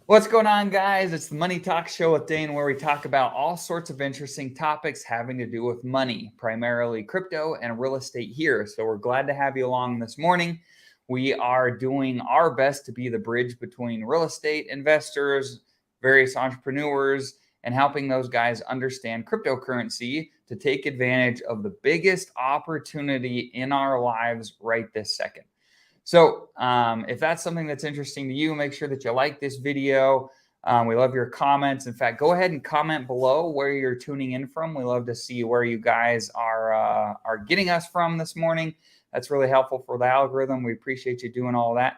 What's going on, guys? It's the Money Talk Show with Dane, where we talk about all sorts of interesting topics having to do with money, primarily crypto and real estate here. So we're glad to have you along this morning. We are doing our best to be the bridge between real estate investors, various entrepreneurs, and helping those guys understand cryptocurrency to take advantage of the biggest opportunity in our lives right this second. So if that's something that's interesting to you, make sure that you like this video. We love your comments. In fact, go ahead and comment below where you're tuning in from. We love to see where you guys are getting us from this morning. That's really helpful for the algorithm. We appreciate you doing all that.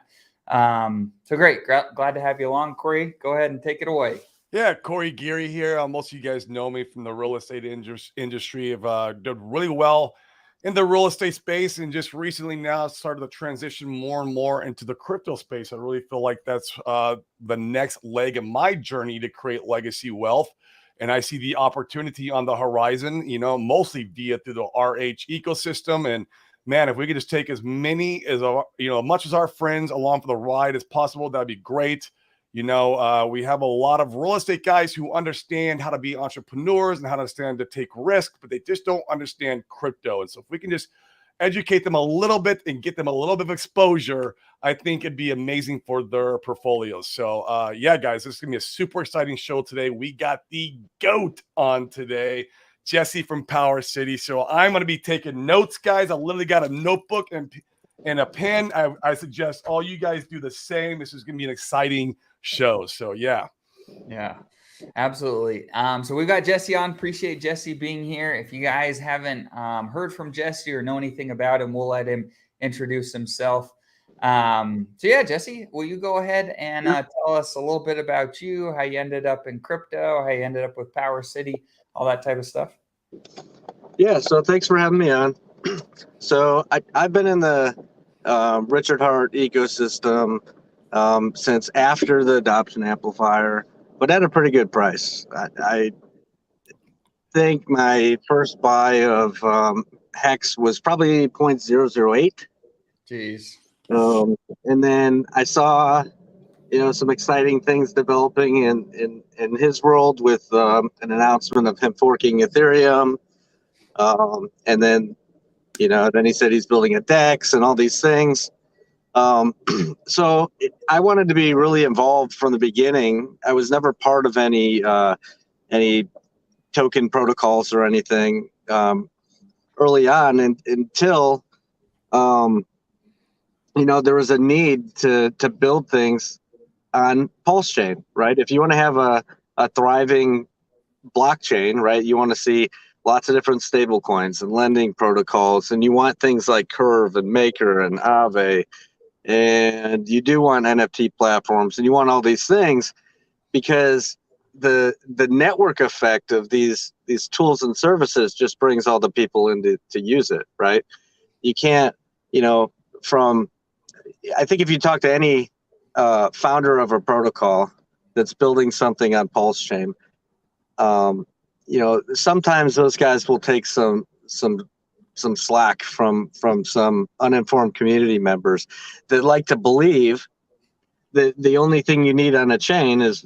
So great. Glad to have you along, Corey. Go ahead and take it away. Yeah, Corey Geary here. Most of you guys know me from the real estate industry. I've done really well in the real estate space, and just recently now started to transition more and more into the crypto space. I really feel like that's the next leg of my journey to create legacy wealth. And I see the opportunity on the horizon, mostly through the RH ecosystem. And man, if we could just take as many as, much as our friends along for the ride as possible, that'd be great. We have a lot of real estate guys who understand how to be entrepreneurs and how to understand to take risk, but they just don't understand crypto. And so if we can just educate them a little bit and get them a little bit of exposure, I think it'd be amazing for their portfolios. So yeah, guys, this is going to be a super exciting show today. We got the GOAT on today, Jesse from Power City. So I'm going to be taking notes, guys. I literally got a notebook and a pen. I suggest all you guys do the same. This is going to be an exciting show. So yeah, absolutely. So we've got Jesse on. Appreciate Jesse being here. If you guys haven't heard from Jesse or know anything about him, we'll let him introduce himself. So yeah, Jesse, will you go ahead and tell us a little bit about you, how you ended up in crypto, how you ended up with Power City, all that type of stuff? Yeah, so thanks for having me on. So I've been in the Richard Hart ecosystem since after the adoption amplifier, but at a pretty good price. I think my first buy of Hex was probably 0.008. Jeez. And then I saw, some exciting things developing in his world with an announcement of him forking Ethereum. And then he said he's building a DEX and all these things. So I wanted to be really involved from the beginning. I was never part of any token protocols or anything early on, until there was a need to build things on Pulse Chain, right? If you want to have a thriving blockchain, right, you want to see lots of different stable coins and lending protocols, and you want things like Curve and Maker and Aave, and you do want NFT platforms, and you want all these things, because the network effect of these tools and services just brings all the people in to use it, right? You can't, I think if you talk to any founder of a protocol that's building something on Pulse Chain, sometimes those guys will take some slack from some uninformed community members that like to believe that the only thing you need on a chain is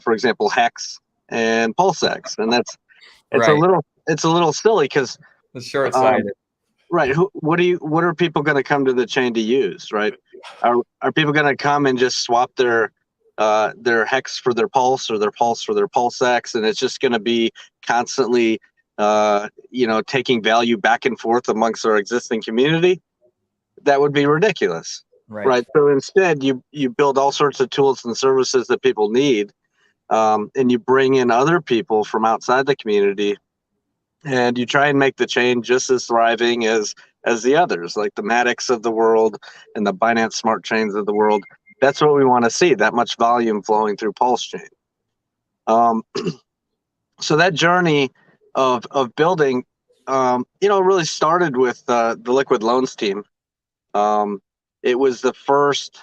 for example, Hex and PulseX, and it's right. It's a little silly, because it's short-sighted. Right. What are people going to come to the chain to use, right? Are people going to come and just swap their Hex for their Pulse, or their Pulse for their PulseX, and it's just going to be constantly taking value back and forth amongst our existing community? That would be ridiculous. Right. So instead, you build all sorts of tools and services that people need, and you bring in other people from outside the community, and you try and make the chain just as thriving as the others, like the Maddox of the world and the Binance Smart Chains of the world. That's what we want to see, that much volume flowing through Pulse Chain. So that journey of building, really started with the Liquid Loans team. It was the first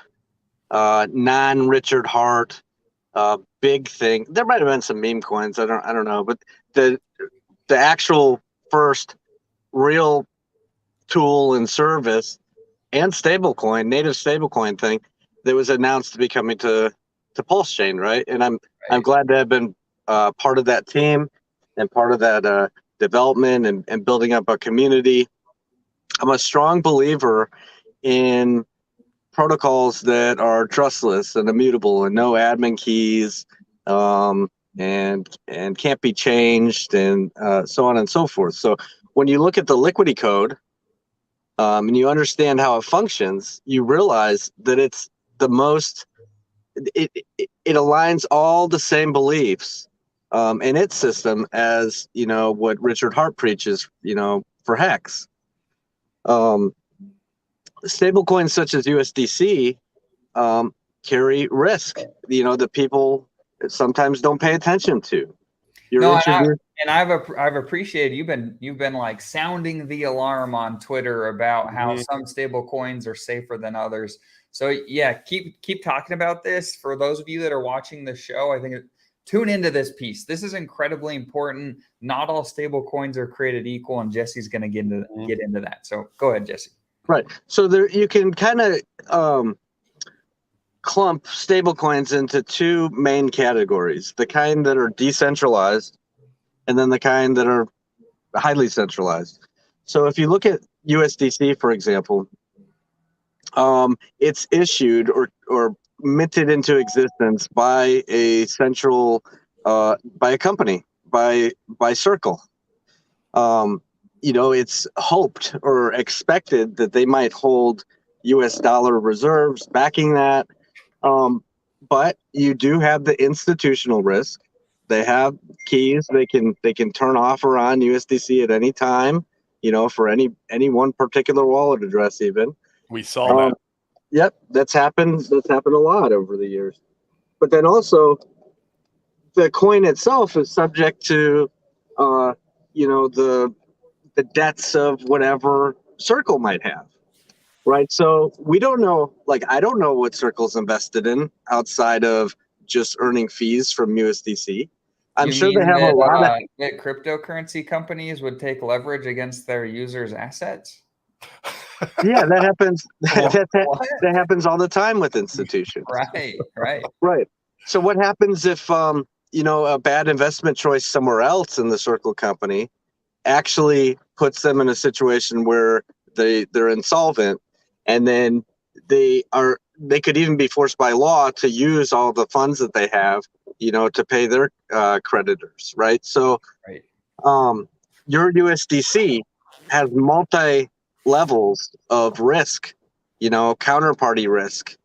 non-Richard Hart big thing. There might have been some meme coins, I don't know, but the actual first real tool and service and native stablecoin thing that was announced to be coming to to Pulse Chain, right? And I'm Right. glad to have been part of that team and part of that development and building up a community. I'm a strong believer in protocols that are trustless and immutable and no admin keys, and can't be changed, and so on and so forth. So when you look at the Liquidity code, and you understand how it functions, you realize that it's the most it aligns all the same beliefs in its system as what Richard Hart preaches for Hex. Stable coins such as USDC carry risk, that people sometimes don't pay attention to. You're No, introduced. I've appreciated you've been like sounding the alarm on Twitter about how some stable coins are safer than others. So yeah, keep talking about this. For those of you that are watching the show, I think tune into this piece. This is incredibly important. Not all stable coins are created equal, and Jesse's going to get into that. So go ahead, Jesse. Right. So there you can kind of clump stablecoins into two main categories: the kind that are decentralized, and then the kind that are highly centralized. So if you look at USDC, for example, it's issued or minted into existence by a central, by a company, by Circle. It's hoped or expected that they might hold US dollar reserves backing that. But you do have the institutional risk. They have keys. They can turn off or on USDC at any time, for any one particular wallet address even. We saw that. Yep, that's happened. That's happened a lot over the years. But then also, the coin itself is subject to, the debts of whatever Circle might have, right? So we don't know. Like, I don't know what Circle's invested in outside of just earning fees from USDC. I'm sure they have a lot of that cryptocurrency companies would take leverage against their users' assets. Yeah, that happens. That happens all the time with institutions. Right. So what happens if a bad investment choice somewhere else in the Circle company actually puts them in a situation where they're insolvent, and then they could even be forced by law to use all the funds that they have, to pay their creditors, right? So your USDC has multi levels of risk, counterparty risk,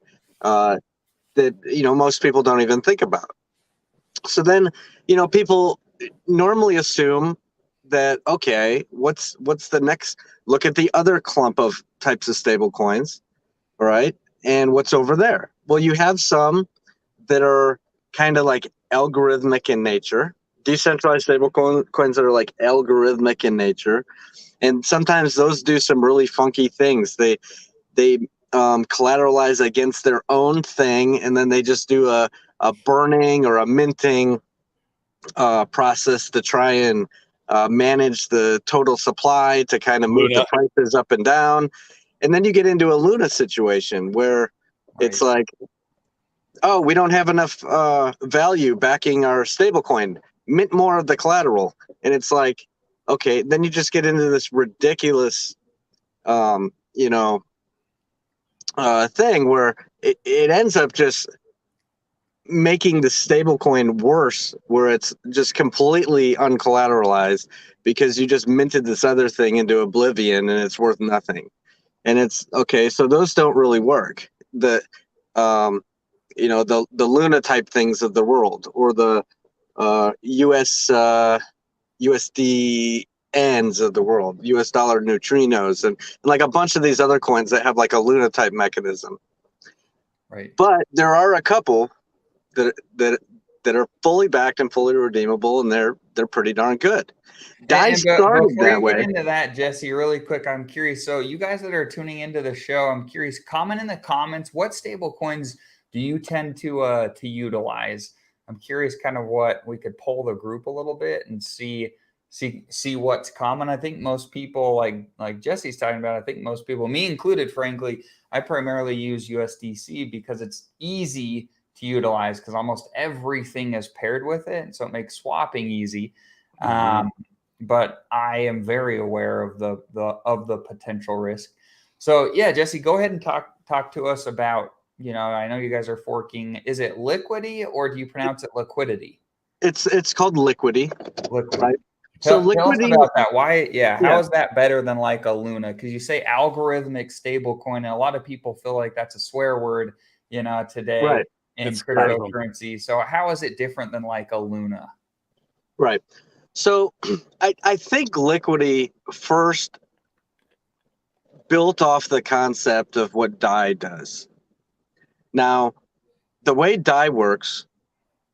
that most people don't even think about. So then people normally assume that, okay, what's the next? Look at the other clump of types of stable coins, right? And what's over there? Well, you have some that are kind of like algorithmic in nature, decentralized stable coins that are like algorithmic in nature. And sometimes those do some really funky things. They collateralize against their own thing, and then they just do a burning or a minting process to try and manage the total supply to kind of move the prices up and down. And then you get into a Luna situation where it's like, oh, we don't have enough value backing our stablecoin. Mint more of the collateral. And it's like, okay, then you just get into this ridiculous, thing where it ends up just making the stablecoin worse, where it's just completely uncollateralized because you just minted this other thing into oblivion and it's worth nothing. And it's okay. So those don't really work. The Luna type things of the world, or the USDNs of the world, US dollar neutrinos, and like a bunch of these other coins that have like a Luna type mechanism. Right. But there are a couple that are fully backed and fully redeemable, and they're pretty darn good. Before you get into that, Jesse, really quick, I'm curious. So you guys that are tuning into the show, I'm curious, comment in the comments, what stable coins do you tend to utilize? I'm curious kind of what we could poll the group a little bit and see what's common. I think most people, like Jesse's talking about, I think most people, me included, frankly, I primarily use USDC because it's easy to utilize because almost everything is paired with it. So it makes swapping easy. But I am very aware of the potential risk. So yeah, Jesse, go ahead and talk to us about, I know you guys are forking. Is it Liquidity or do you pronounce it Liquidity? It's called Liquidity. Right? Tell us about that. Why? Yeah. How is that better than like a Luna? Because you say algorithmic stablecoin, and a lot of people feel like that's a swear word, today in cryptocurrency. So how is it different than like a Luna? Right. So I think Liquidity first built off the concept of what DAI does. Now, the way DAI works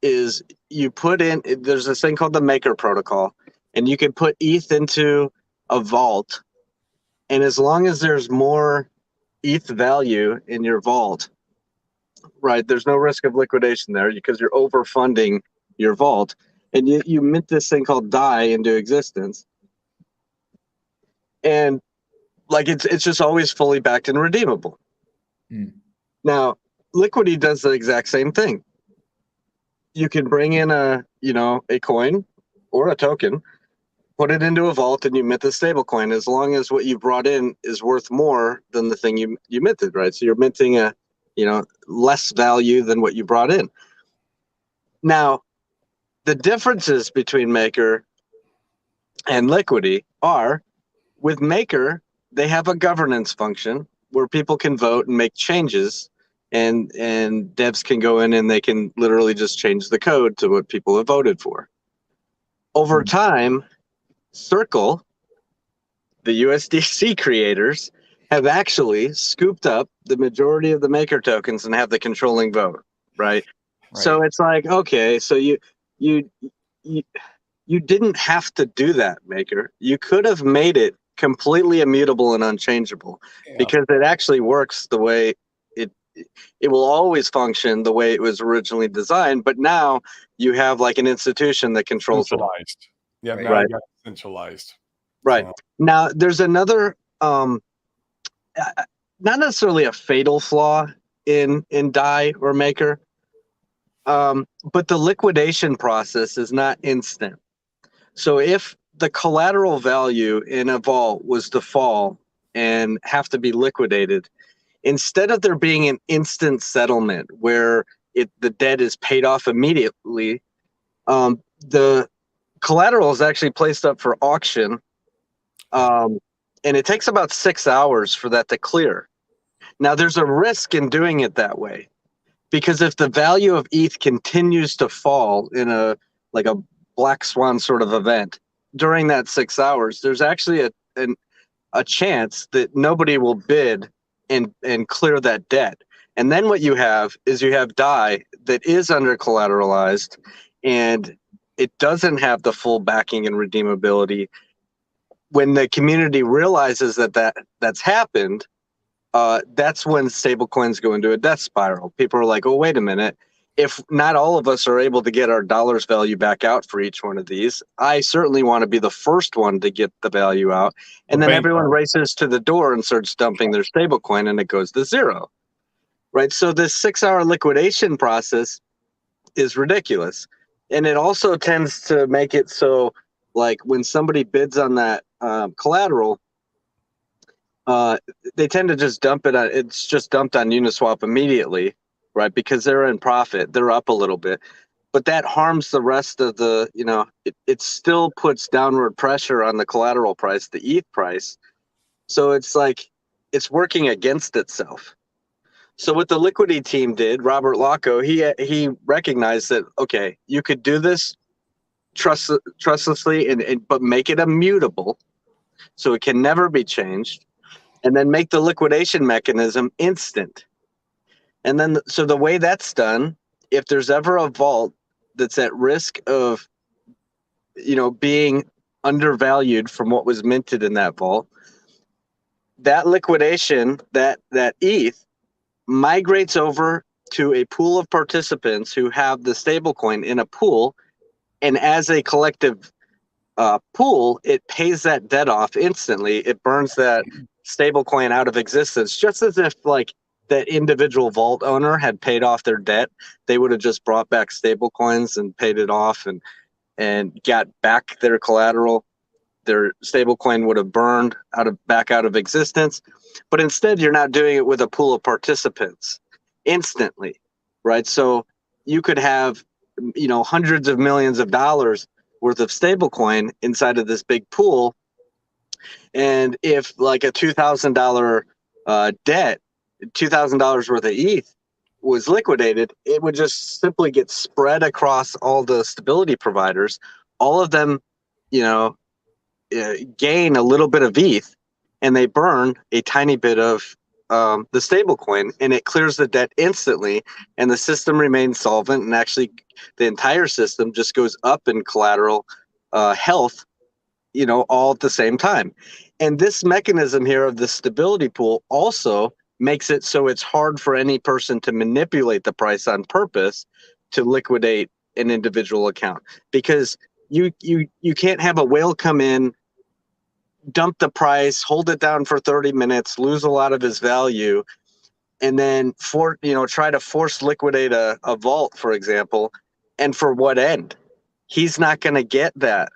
is you put in, there's this thing called the Maker protocol, and you can put ETH into a vault. And as long as there's more ETH value in your vault, right, there's no risk of liquidation there because you're overfunding your vault. And you mint this thing called DAI into existence. And like it's just always fully backed and redeemable. Now, Liquidity does the exact same thing. You can bring in a coin or a token, put it into a vault, and you mint the stable coin as long as what you brought in is worth more than the thing you minted, right? So you're minting a less value than what you brought in. Now, the differences between Maker and Liquidity are, with Maker, they have a governance function where people can vote and make changes, and devs can go in and they can literally just change the code to what people have voted for. Over time, Circle, the USDC creators, have actually scooped up the majority of the Maker tokens and have the controlling vote, right? So it's like, okay, so you didn't have to do that, Maker. You could have made it completely immutable and unchangeable because it actually works the way it will always function the way it was originally designed. But now you have like an institution that controls it. Yeah, now you got centralized. Right. So. Now there's another, not necessarily a fatal flaw in DAI or Maker, but the liquidation process is not instant. So if the collateral value in a vault was to fall and have to be liquidated, instead of there being an instant settlement where the debt is paid off immediately, the collateral is actually placed up for auction, and it takes about 6 hours for that to clear. Now, there's a risk in doing it that way, because if the value of ETH continues to fall in a black swan sort of event during that 6 hours, there's actually a chance that nobody will bid and clear that debt. And then what you have is DAI that is under collateralized, and it doesn't have the full backing and redeemability. When the community realizes that's happened, that's when stablecoins go into a death spiral. People are like, oh, wait a minute. If not all of us are able to get our dollar's value back out for each one of these, I certainly want to be the first one to get the value out. And then everyone races to the door and starts dumping their stablecoin, and it goes to zero. Right? So this 6 hour liquidation process is ridiculous. And it also tends to make it so, like, when somebody bids on that collateral, they tend to just dump it on, it's just dumped on Uniswap immediately, right? Because they're in profit, they're up a little bit, but that harms the rest of the, it still puts downward pressure on the collateral price, the ETH price. So it's like, it's working against itself. So what the Liquidity team did, Robert Locko, he recognized that, okay, you could do this trustlessly, but make it immutable so it can never be changed, and then make the liquidation mechanism instant. And then, so the way that's done, if there's ever a vault that's at risk of, being undervalued from what was minted in that vault, that liquidation, that ETH migrates over to a pool of participants who have the stablecoin in a pool, and as a collective pool, it pays that debt off instantly. It burns that stablecoin out of existence, just as if like that individual vault owner had paid off their debt, they would have just brought back stable coins and paid it off and got back their collateral. Their stable coin would have burned back out of existence. But instead, you're not doing it with a pool of participants instantly, right? So you could have, hundreds of millions of dollars worth of stable coin inside of this big pool. And if like a $2,000 debt, $2,000 worth of ETH was liquidated, it would just simply get spread across all the stability providers. All of them, gain a little bit of ETH, and they burn a tiny bit of the stable coin, and it clears the debt instantly, and the system remains solvent, and actually the entire system just goes up in collateral health, all at the same time. And this mechanism here of the stability pool also makes it so it's hard for any person to manipulate the price on purpose to liquidate an individual account, because you can't have a whale come in, dump the price, hold it down for 30 minutes, lose a lot of his value, and then try to force liquidate a vault, for example. And for what end? He's not going to get that.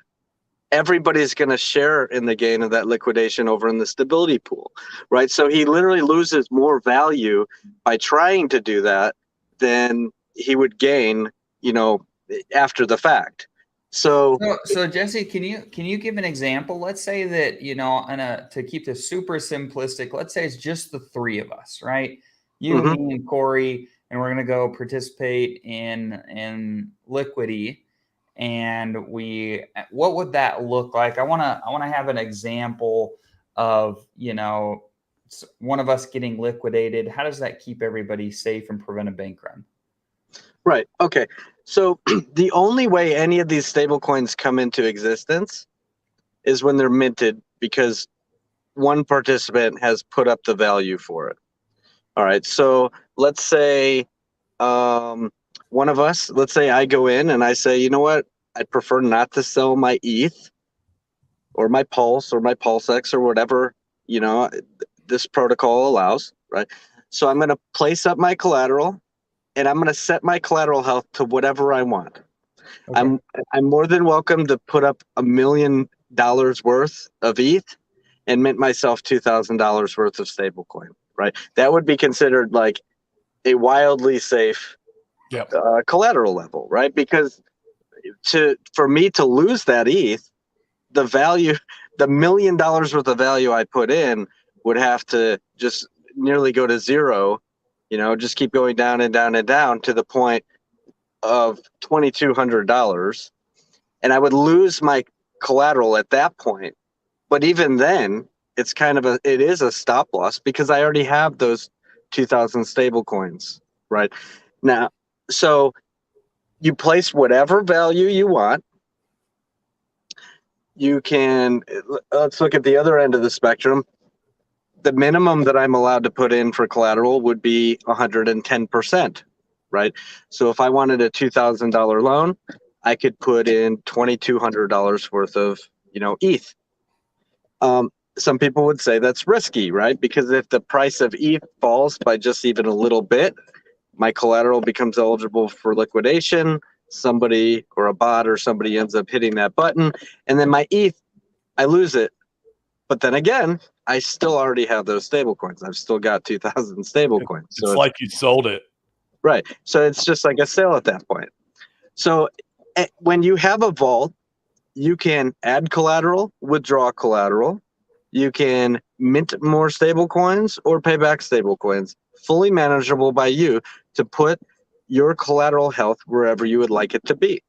Everybody's going to share in the gain of that liquidation over in the stability pool, right? So he literally loses more value by trying to do that than he would gain, after the fact. So Jesse, can you give an example? Let's say that, to keep this super simplistic, let's say it's just the three of us, right? You, Mm-hmm. me, and Corey, and we're gonna go participate in Liquidity. And what would that look like? I wanna have an example of, one of us getting liquidated. How does that keep everybody safe and prevent a bank run? Right. Okay. So the only way any of these stable coins come into existence is when they're minted, because one participant has put up the value for it. All right. So let's say one of us, let's say I go in and I say, you know what, I'd prefer not to sell my ETH or my Pulse or my PulseX or whatever, this protocol allows, right? So I'm going to place up my collateral, and I'm going to set my collateral health to whatever I want. Okay. I'm more than welcome to put up $1 million worth of ETH and mint myself $2,000 worth of stablecoin, right? That would be considered like a wildly safe collateral level, right? Because for me to lose that ETH, the value, the $1 million worth of value I put in would have to just nearly go to zero. Just keep going down and down and down to the point of $2,200, and I would lose my collateral at that point. But even then, it is a stop loss, because I already have those 2,000 stable coins right now. So you place whatever value you want. Let's look at the other end of the spectrum. The minimum that I'm allowed to put in for collateral would be 110%, right? So if I wanted a $2,000 loan, I could put in $2,200 worth of, ETH. Some people would say that's risky, right? Because if the price of ETH falls by just even a little bit, my collateral becomes eligible for liquidation. Somebody or a bot or somebody ends up hitting that button, and then my ETH, I lose it. But then again, I still already have those stable coins. I've still got 2,000 stable coins. So it's like you sold it. Right. So it's just like a sale at that point. So when you have a vault, you can add collateral, withdraw collateral. You can mint more stable coins or pay back stable coins, fully manageable by you to put your collateral health wherever you would like it to be.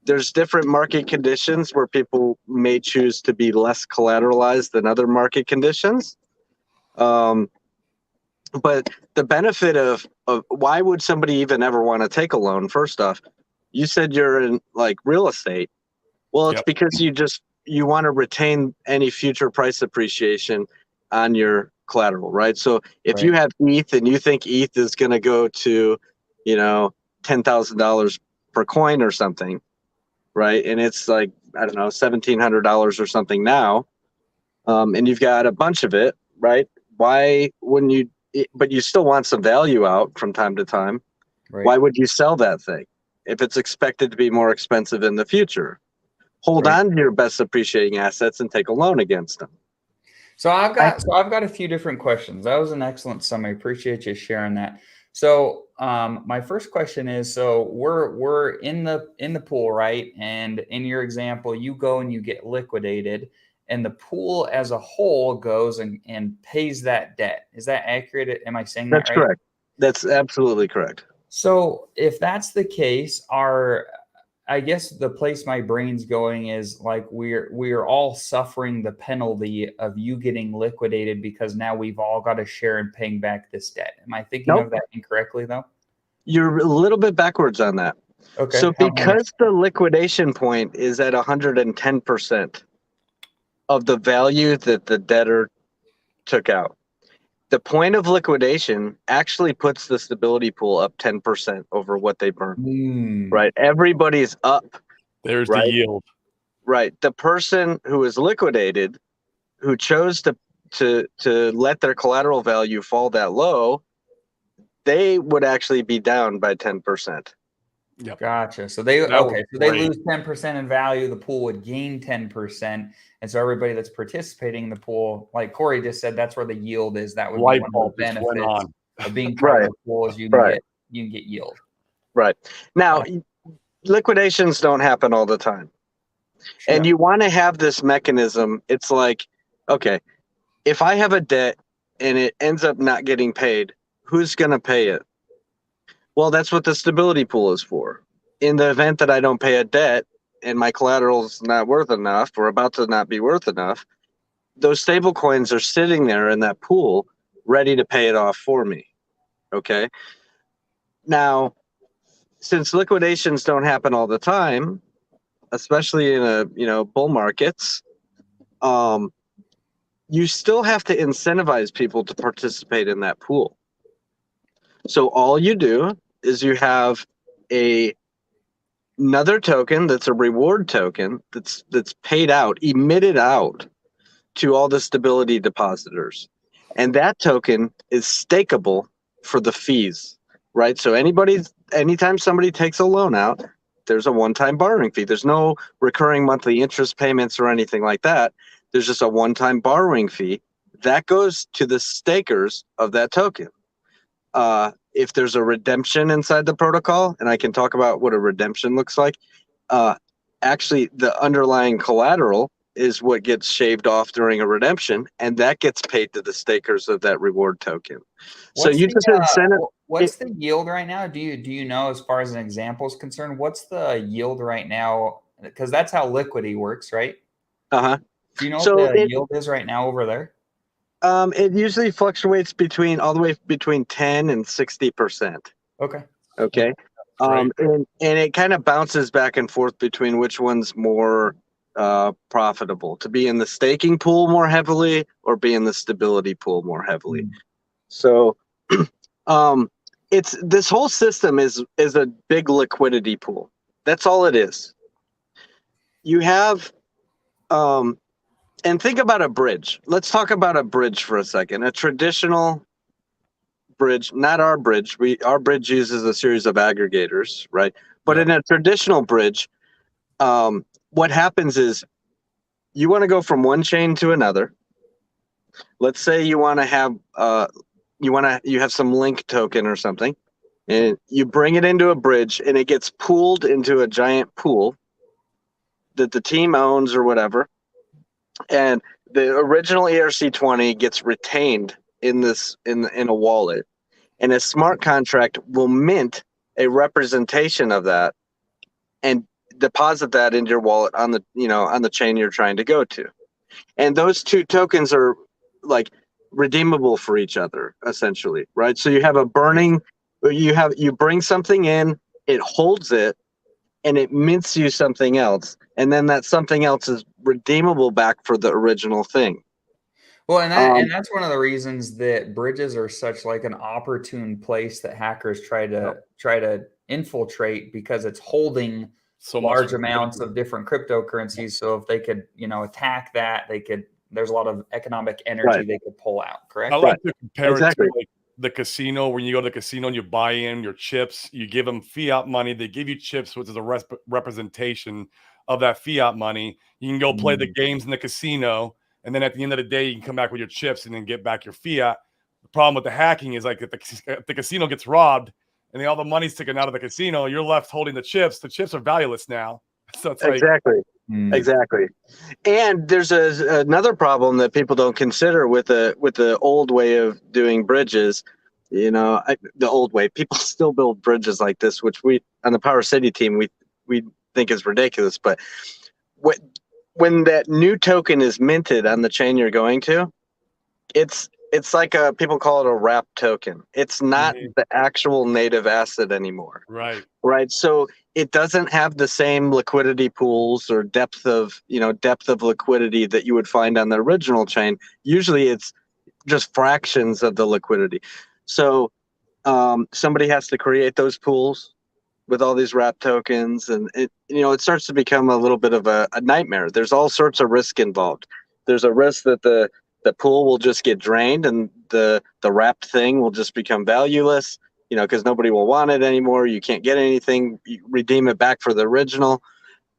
There's different market conditions where people may choose to be less collateralized than other market conditions. But the benefit of why would somebody even ever want to take a loan? First off, you said you're in like real estate. Well, it's because you want to retain any future price appreciation on your collateral, right? So if you have ETH and you think ETH is going to go to, $10,000 per coin or something, right? And it's like, I don't know, $1,700 or something now, and you've got a bunch of it, right? Why wouldn't you but you still want some value out from time to time. Right. Why would you sell that thing if it's expected to be more expensive in the future? Hold Right. on to your best appreciating assets and take a loan against them. So I've got a few different questions. That was an excellent summary. Appreciate you sharing that. So my first question is: so we're in the pool, right? And in your example, you go and you get liquidated, and the pool as a whole goes and pays that debt. Is that accurate? Am I saying that That's right? correct. That's absolutely correct. So if that's the case, I guess the place my brain's going is like we're all suffering the penalty of you getting liquidated because now we've all got to share in paying back this debt. Am I thinking Nope. of that incorrectly though? You're a little bit backwards on that. Okay. So because the liquidation point is at 110% of the value that the debtor took out, the point of liquidation actually puts the stability pool up 10% over what they burned. Right? Everybody's up. There's right? the yield. Right. The person who was liquidated, who chose to let their collateral value fall that low, they would actually be down by 10%. Yep. Gotcha. So they lose 10% in value. The pool would gain 10%, and so everybody that's participating in the pool, like Corey just said, that's where the yield is. That would be one of the benefits of being part of the pool is you can get yield. Right. Now, liquidations don't happen all the time, and you want to have this mechanism. It's like, okay, if I have a debt and it ends up not getting paid, who's going to pay it? Well, that's what the stability pool is for. In the event that I don't pay a debt and my collateral's not worth enough or about to not be worth enough, those stable coins are sitting there in that pool ready to pay it off for me. Okay. Now, since liquidations don't happen all the time, especially in bull markets, you still have to incentivize people to participate in that pool. So all you do is you have another token that's a reward token that's paid out, emitted out to all the stability depositors. And that token is stakeable for the fees, right? So anytime somebody takes a loan out, there's a one-time borrowing fee. There's no recurring monthly interest payments or anything like that. There's just a one-time borrowing fee that goes to the stakers of that token. If there's a redemption inside the protocol, and I can talk about what a redemption looks like, actually the underlying collateral is what gets shaved off during a redemption, and that gets paid to the stakers of that reward token. What's the yield right now? Do you know, as far as an example is concerned, what's the yield right now? Because that's how liquidity works, right? Uh-huh. Do you know what the yield is right now over there? It usually fluctuates all the way between 10 and 60%. Okay. And it kind of bounces back and forth between which one's more profitable, to be in the staking pool more heavily or be in the stability pool more heavily. So this whole system is a big liquidity pool. That's all it is. You have and think about a bridge. Let's talk about a bridge for a second. A traditional bridge, not our bridge. Our bridge uses a series of aggregators, right? But in a traditional bridge, what happens is you want to go from one chain to another. Let's say you want to have you have some link token or something, and you bring it into a bridge, and it gets pooled into a giant pool that the team owns or whatever. And the original ERC20 gets retained in a wallet, and a smart contract will mint a representation of that and deposit that into your wallet on the chain you're trying to go to. And those two tokens are like redeemable for each other, essentially, right? So you have you bring something in, it holds it, and it mints you something else, and then that something else is redeemable back for the original thing. Well, and that's one of the reasons that bridges are such like an opportune place that hackers try to infiltrate, because it's holding so large amounts of different cryptocurrencies. So if they could, attack that, there's a lot of economic energy they could pull out. Correct? I like to compare it to the casino, when you go to the casino and you buy in your chips, you give them fiat money. They give you chips, which is a representation of that fiat money. You can go play the games in the casino, and then at the end of the day, you can come back with your chips and then get back your fiat. The problem with the hacking is like if the casino gets robbed and all the money's taken out of the casino, you're left holding the chips. The chips are valueless now. So it's like Exactly. And there's another problem that people don't consider with the old way of doing bridges. You know, the old way, people still build bridges like this, which we on the Power City team we think is ridiculous. But when that new token is minted on the chain you're going to, it's like people call it a wrap token. It's not the actual native asset anymore. Right. So it doesn't have the same liquidity pools or depth of liquidity that you would find on the original chain. Usually it's just fractions of the liquidity. So somebody has to create those pools with all these wrap tokens, and it starts to become a little bit of a nightmare. There's all sorts of risk involved. There's a risk that the pool will just get drained and the wrapped thing will just become valueless, because nobody will want it anymore. You can't get anything, you redeem it back for the original.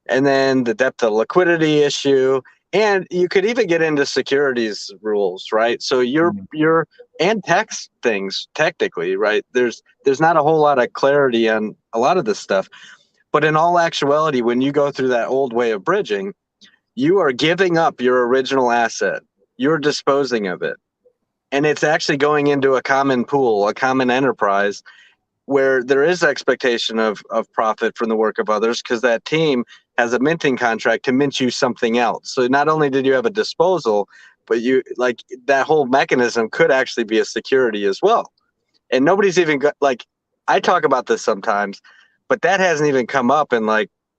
And then the depth of liquidity issue. And you could even get into securities rules, right? So you're and tax things technically, right? There's not a whole lot of clarity on a lot of this stuff. But in all actuality, when you go through that old way of bridging, you are giving up your original asset. You're disposing of it. And it's actually going into a common pool, a common enterprise, where there is expectation of profit from the work of others, because that team has a minting contract to mint you something else. So not only did you have a disposal, but you that whole mechanism could actually be a security as well. And nobody's even got, I talk about this sometimes, but that hasn't even come up in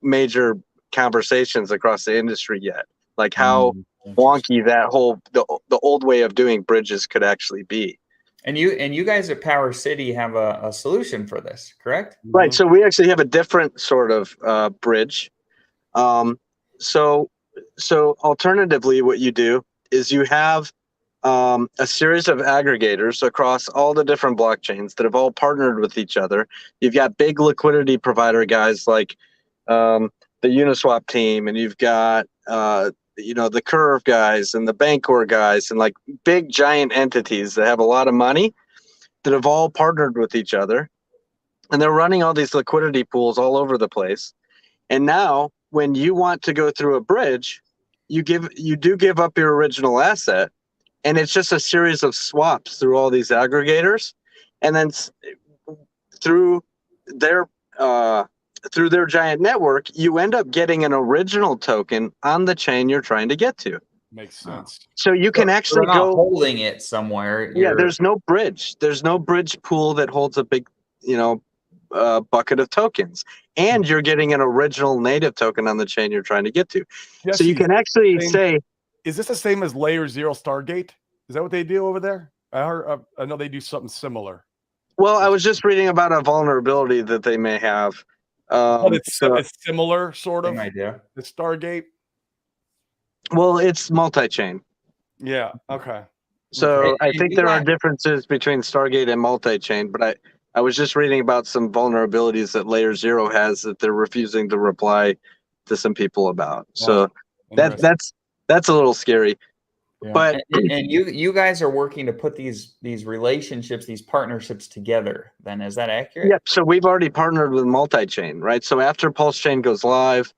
major conversations across the industry yet. Like how wonky that whole the old way of doing bridges could actually be. And you guys at Power City have a solution for this, correct? Right. So we actually have a different sort of bridge. So alternatively, what you do is you have a series of aggregators across all the different blockchains that have all partnered with each other. You've got big liquidity provider guys like the Uniswap team, and you've got the Curve guys and the Bancor guys, and big giant entities that have a lot of money that have all partnered with each other, and they're running all these liquidity pools all over the place. And now when you want to go through a bridge, you do give up your original asset, and it's just a series of swaps through all these aggregators, and then through their giant network, you end up getting an original token on the chain you're trying to get to. Makes sense. So you can actually go holding it somewhere. Yeah, there's no bridge. There's no bridge pool that holds a big, bucket of tokens, and you're getting an original native token on the chain you're trying to get to. Jesse, so you can actually say, is this the same as Layer 0 Stargate? Is that what they do over there? I know they do something similar. Well, I was just reading about a vulnerability that they may have. But it's similar, sort of. Idea. The Stargate. Well, it's multi-chain. Yeah. Okay. So I think there are differences between Stargate and multi-chain, but I was just reading about some vulnerabilities that Layer 0 has that they're refusing to reply to some people about. So that's a little scary. Yeah. But and you guys are working to put these relationships, these partnerships together. Then is that accurate? Yeah. So we've already partnered with multi-chain, right? So after Pulse Chain goes live,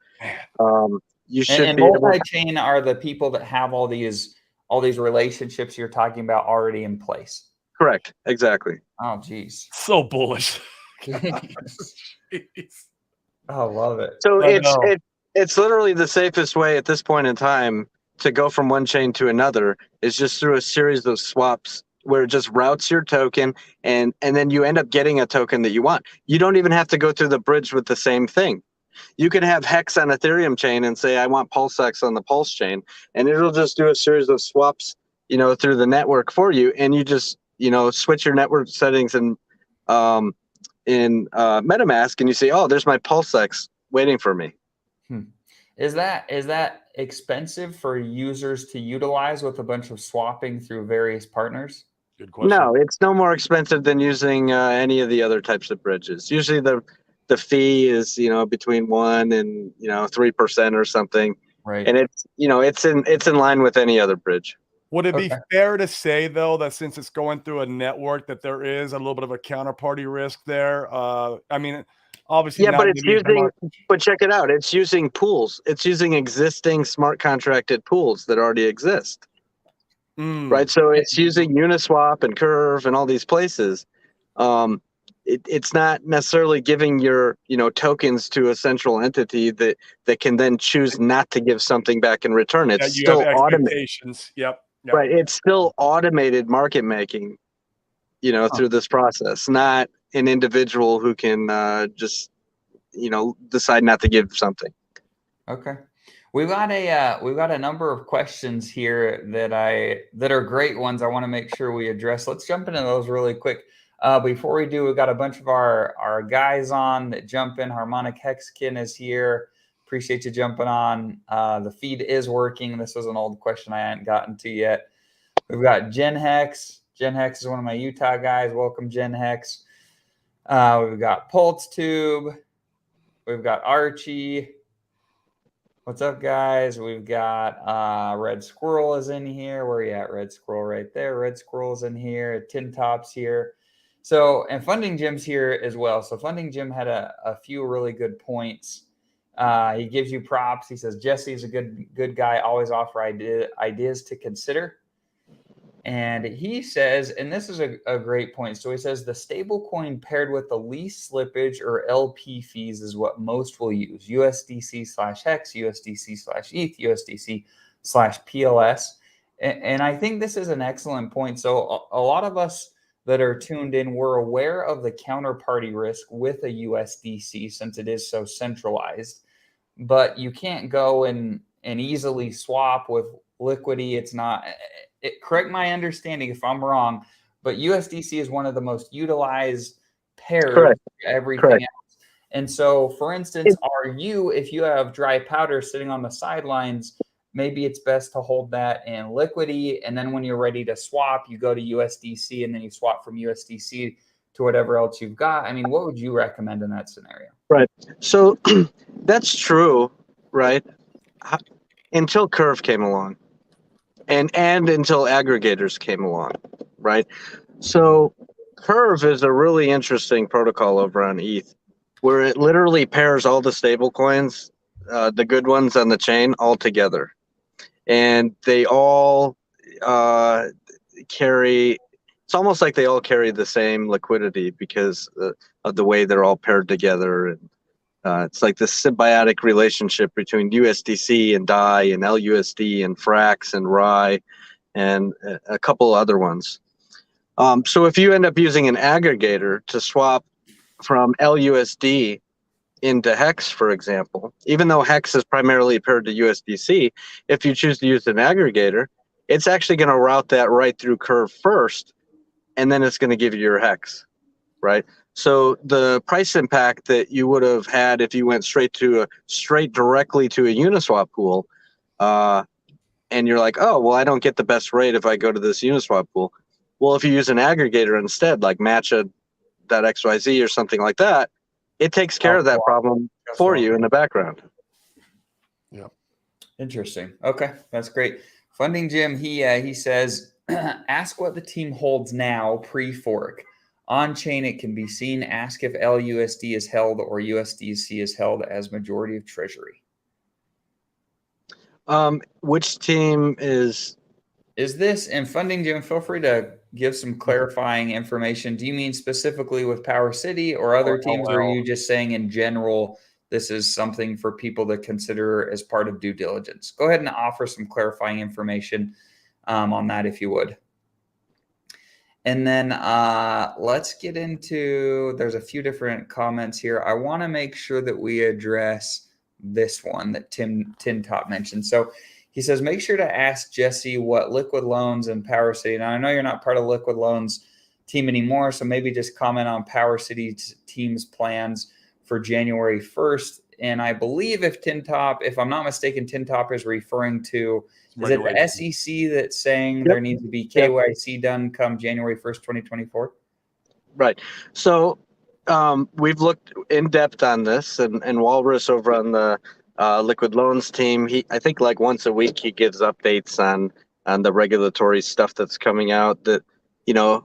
you should be multi-chain are the people that have all these relationships you're talking about already in place. Correct. Exactly. Oh, geez. So bullish. I love it. So it's literally the safest way at this point in time to go from one chain to another is just through a series of swaps where it just routes your token, and then you end up getting a token that you want. You don't even have to go through the bridge with the same thing. You can have Hex on Ethereum chain and say, I want PulseX on the Pulse chain, and it'll just do a series of swaps, through the network for you. And you just, switch your network settings in MetaMask, and you say, oh, there's my PulseX waiting for me. Is that expensive for users to utilize with a bunch of swapping through various partners? Good question. No, it's no more expensive than using any of the other types of bridges. Usually the fee is, between 1 and 3% or something. Right. And it's in line with any other bridge. Would it be Okay. fair to say, though, that since it's going through a network, that there is a little bit of a counterparty risk there? I mean, obviously Yeah, not but it's maybe as using, much. but check it out. It's using pools. It's using existing smart contracted pools that already exist, right? So it's using Uniswap and Curve and all these places. It's not necessarily giving your, tokens to a central entity that can then choose not to give something back in return. It's That you have still automated, expectations. Yep. right? It's still automated market making, through this process, not an individual who can just, decide not to give something. Okay. We've got a number of questions here that are great ones. I want to make sure we address. Let's jump into those really quick. Before we do, we've got a bunch of our guys on that jump in. Harmonic Hexkin is here. Appreciate you jumping on. The feed is working. This was an old question I hadn't gotten to yet. We've got Jen Hex. Jen Hex is one of my Utah guys. Welcome, Jen Hex. We've got Pulse Tube. We've got Archie. What's up, guys? We've got Red Squirrel is in here. Where are you at, Red Squirrel? Right there. Red Squirrel's in here. Tin Top's here. So, and Funding Jim's here as well. So Funding Jim had a few really good points. He gives you props. He says, Jesse's a good guy. Always offer ideas to consider. And he says, and this is a great point. So he says the stable coin paired with the least slippage or LP fees is what most will use. USDC/Hex, USDC/ETH, USDC/PLS. And I think this is an excellent point. So a lot of us that are tuned in, we're aware of the counterparty risk with a USDC since it is so centralized. But you can't go and easily swap with Liquidity. It's not. Correct my understanding if I'm wrong, but USDC is one of the most utilized pairs. Correct. Everything Correct. else. And so, for instance, if you have dry powder sitting on the sidelines, maybe it's best to hold that in Liquidity, and then when you're ready to swap, you go to USDC, and then you swap from USDC to whatever else you've got. I mean, what would you recommend in that scenario? Right. So that's true, right? Until Curve came along. And until aggregators came along, right? So Curve is a really interesting protocol over on ETH, where it literally pairs all the stable coins, the good ones on the chain, all together. And they all carry, it's almost like they all carry the same liquidity because of the way they're all paired together. And it's like this symbiotic relationship between USDC and DAI and LUSD and Frax and RAI and a couple other ones. So if you end up using an aggregator to swap from LUSD into Hex, for example, even though Hex is primarily paired to USDC, if you choose to use an aggregator, it's actually going to route that right through Curve first, and then it's going to give you your Hex, right? So the price impact that you would have had if you went straight directly to a Uniswap pool, and you're like, oh, well, I don't get the best rate if I go to this Uniswap pool. Well, if you use an aggregator instead, like Matcha.xyz or something like that, it takes care of that problem for you in the background. Yeah. Interesting. Okay, that's great. Funding Jim, he says, ask what the team holds now pre-fork. On chain, it can be seen. Ask if LUSD is held or USDC is held as majority of treasury. Which team is this? And Funding Jim, feel free to give some clarifying information. Do you mean specifically with Power City or other teams, or are you just saying in general this is something for people to consider as part of due diligence? Go ahead and offer some clarifying information on that if you would. And then let's get into, there's a few different comments here. I want to make sure that we address this one that Tin Top mentioned. So he says, make sure to ask Jesse what Liquid Loans and Power City. Now, I know you're not part of Liquid Loans team anymore, so maybe just comment on Power City team's plans for January 1st And I believe if I'm not mistaken, Tin Top is referring to, is it the SEC that's saying there needs to be KYC done come January 1st, 2024? Right. So we've looked in depth on this, and Walrus over on the liquid loans team, I think like once a week he gives updates on the regulatory stuff that's coming out that,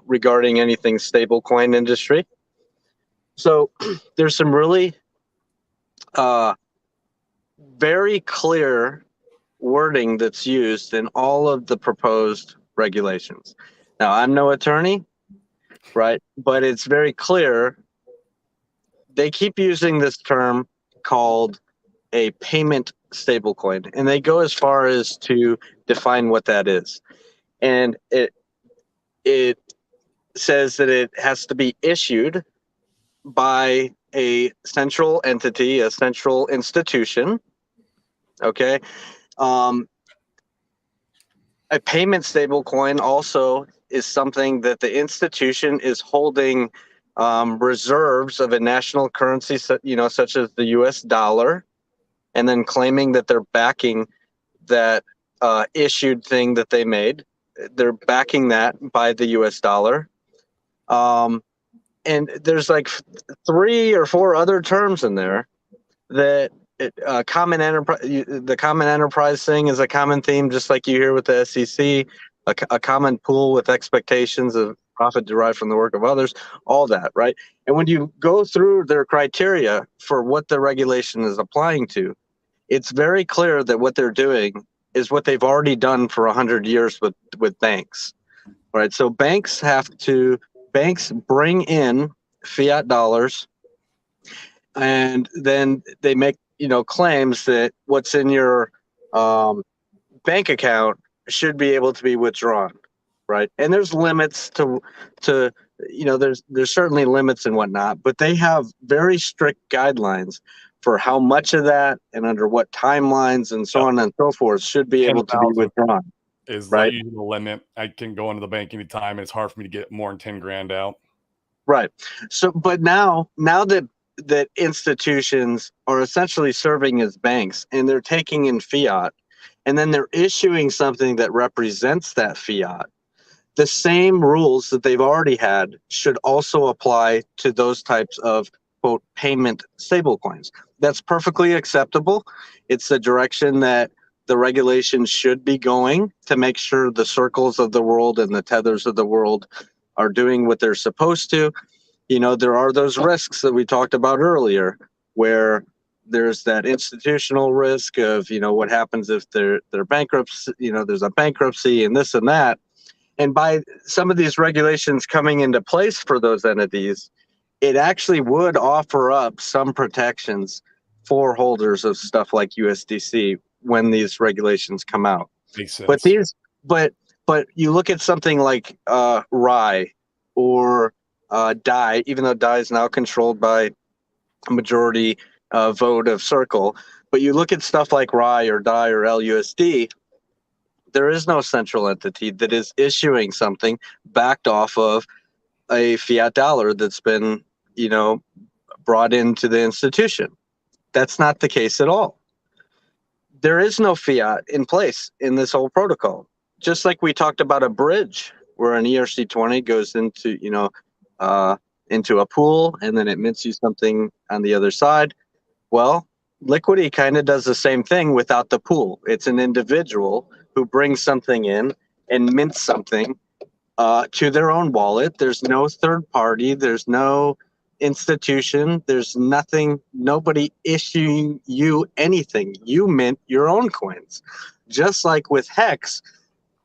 regarding anything stablecoin industry. So there's some really very clear wording that's used in all of the proposed regulations. Now, I'm no attorney, right? But it's very clear. They keep using this term called a payment stablecoin, and they go as far as to define what that is. And it says that it has to be issued by a central entity, a central institution. Okay. A payment stablecoin also is something that the institution is holding reserves of a national currency, such as the U.S. dollar, and then claiming that they're backing that issued thing that they made. They're backing that by the U.S. dollar. And there's like 3 or 4 other terms in there that common enterprise. The common enterprise thing is a common theme, just like you hear with the SEC. A common pool with expectations of profit derived from the work of others. All that, right? And when you go through their criteria for what the regulation is applying to, it's very clear that what they're doing is what they've already done for 100 years with banks, right? So banks bring in fiat dollars, and then they make claims that what's in your bank account should be able to be withdrawn, right? And there's limits to there's certainly limits and whatnot, but they have very strict guidelines for how much of that and under what timelines and so on and so forth should be able to be withdrawn. Is right? Usually the limit. I can go into the bank anytime. It's hard for me to get more than 10 grand out. Right. So, but now that institutions are essentially serving as banks, and they're taking in fiat, and then they're issuing something that represents that fiat, the same rules that they've already had should also apply to those types of, quote, payment stablecoins. That's perfectly acceptable. It's the direction that the regulations should be going to make sure the Circles of the world and the Tethers of the world are doing what they're supposed to. There are those risks that we talked about earlier, where there's that institutional risk of, what happens if they're bankruptcy, there's a bankruptcy and this and that. And by some of these regulations coming into place for those entities, it actually would offer up some protections for holders of stuff like USDC when these regulations come out. Makes sense. But you look at something like RAI or DAI, even though DAI is now controlled by a majority vote of Circle, but you look at stuff like RAI or DAI or LUSD, there is no central entity that is issuing something backed off of a fiat dollar that's been, brought into the institution. That's not the case at all. There is no fiat in place in this whole protocol. Just like we talked about a bridge where an ERC20 goes into, into a pool and then it mints you something on the other side. Well, Liquidity kind of does the same thing without the pool. It's an individual who brings something in and mints something to their own wallet. There's no third party. There's no institution. There's nobody issuing you anything. You mint your own coins. Just like with Hex,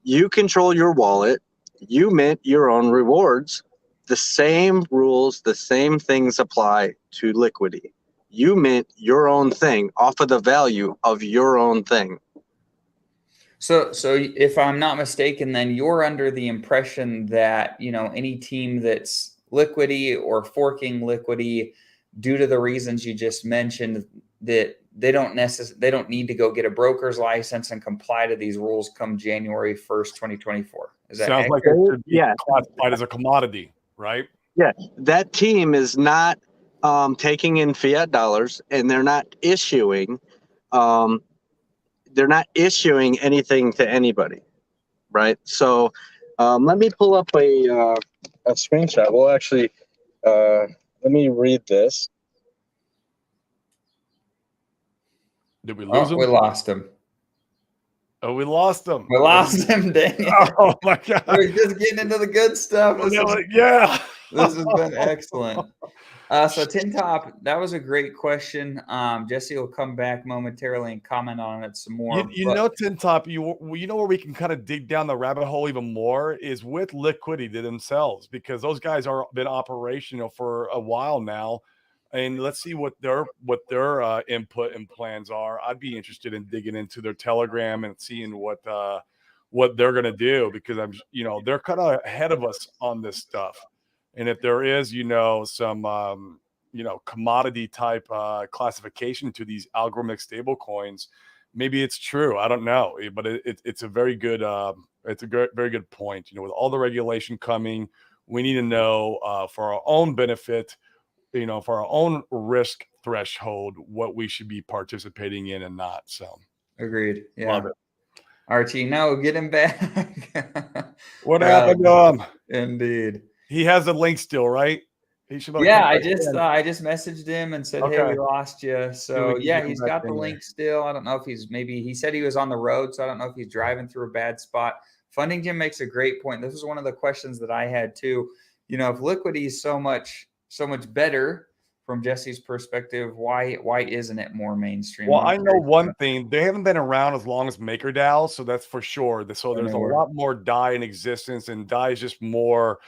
you control your wallet. You mint your own rewards. The same rules, the same things apply to Liquidity. You mint your own thing off of the value of your own thing. So if I'm not mistaken, then you're under the impression that, any team that's Liquidity or forking Liquidity due to the reasons you just mentioned, that they don't need to go get a broker's license and comply to these rules come January 1st, 2024. Is that sounds accurate? like it should be classified as a commodity, right? Yeah, that team is not taking in fiat dollars, and they're not issuing anything to anybody, right? So let me pull up a screenshot. Well, actually, let me read this. Did we lose him? We lost him. Oh, we lost him. We lost him. Dang it. Oh my God. We're just getting into the good stuff. Yeah. This has been excellent. So Tin Top, that was a great question. Jesse will come back momentarily and comment on it some more. You know, Tin Top, you know where we can kind of dig down the rabbit hole even more is with Liquidity themselves, because those guys are been operational for a while now, and let's see what their input and plans are. I'd be interested in digging into their Telegram and seeing what they're going to do, because they're kind of ahead of us on this stuff. And if there is, some, commodity type classification to these algorithmic stable coins, maybe it's true. I don't know, but it's a very good, very good point. With all the regulation coming, we need to know for our own benefit, for our own risk threshold, what we should be participating in and not. So agreed. Yeah. Love it. Archie, no, get him back. What happened to him? Indeed. He has the link still, right? He should. I just messaged him and said, "Hey, we lost you." So yeah, he's got the link still. I don't know if he said he was on the road, so I don't know if he's driving through a bad spot. Funding Jim makes a great point. This is one of the questions that I had too. If Liquidity is so much better from Jesse's perspective, why isn't it more mainstream? Well, I know one thing: they haven't been around as long as MakerDAO, so that's for sure. So there's a lot more DAI in existence, and DAI is just more.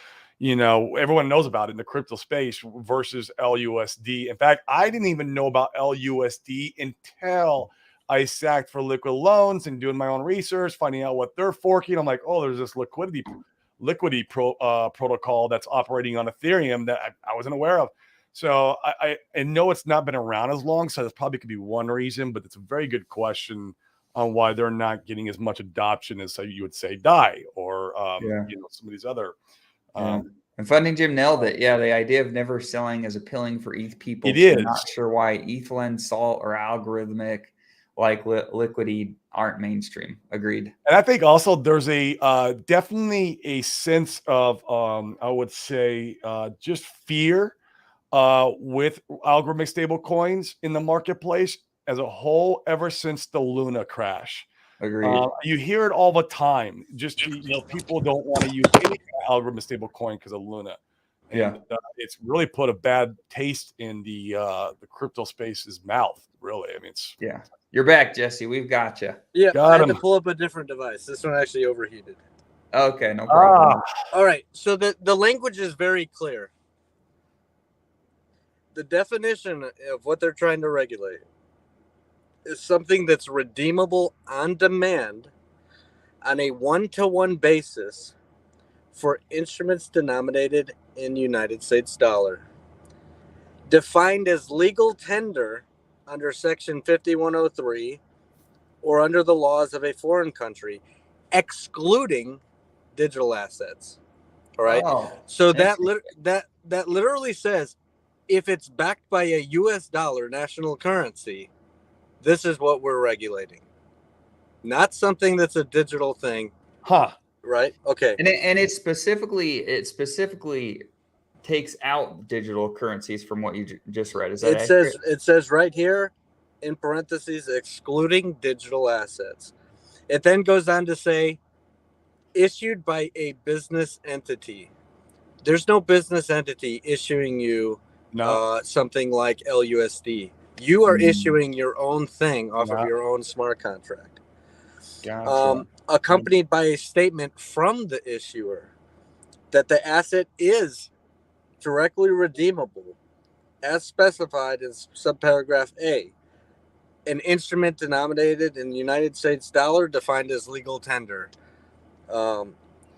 Everyone knows about it in the crypto space versus LUSD. In fact, I didn't even know about LUSD until I sacked for Liquid Loans and doing my own research, finding out what they're forking. I'm like, oh, there's this liquidity protocol that's operating on Ethereum that I wasn't aware of. So I know it's not been around as long, so this probably could be one reason, but it's a very good question on why they're not getting as much adoption as you would say DAI or some of these other. And Funding Jim nailed it. Yeah, the idea of never selling is appealing for ETH people. It is. Not sure why ETHLend, Salt, or algorithmic like Liquidity aren't mainstream. Agreed. And I think also there's a definitely a sense of I would say just fear with algorithmic stable coins in the marketplace as a whole ever since the Luna crash. Agreed. You hear it all the time. Just people don't want to use any algorithmic stable coin because of Luna, and it's really put a bad taste in the crypto space's mouth. Really, I mean, You're back, Jesse. We've got you. Yeah, I had to pull up a different device. This one actually overheated. Okay, no problem. All right, so the language is very clear. The definition of what they're trying to regulate is something that's redeemable on demand on a one-to-one basis for instruments denominated in United States dollar, defined as legal tender under Section 5103 or under the laws of a foreign country, excluding digital assets. All right. So that literally says if it's backed by a U.S. dollar national currency, this is what we're regulating. Not something that's a digital thing. Huh. Right? Okay. And it specifically takes out digital currencies from what you just read. Is that accurate? It says right here in parentheses, excluding digital assets. It then goes on to say issued by a business entity. There's no business entity issuing you something like LUSD. You are issuing your own thing off of your own smart contract. Gotcha. Accompanied by a statement from the issuer that the asset is directly redeemable as specified in subparagraph A. An instrument denominated in United States dollar defined as legal tender,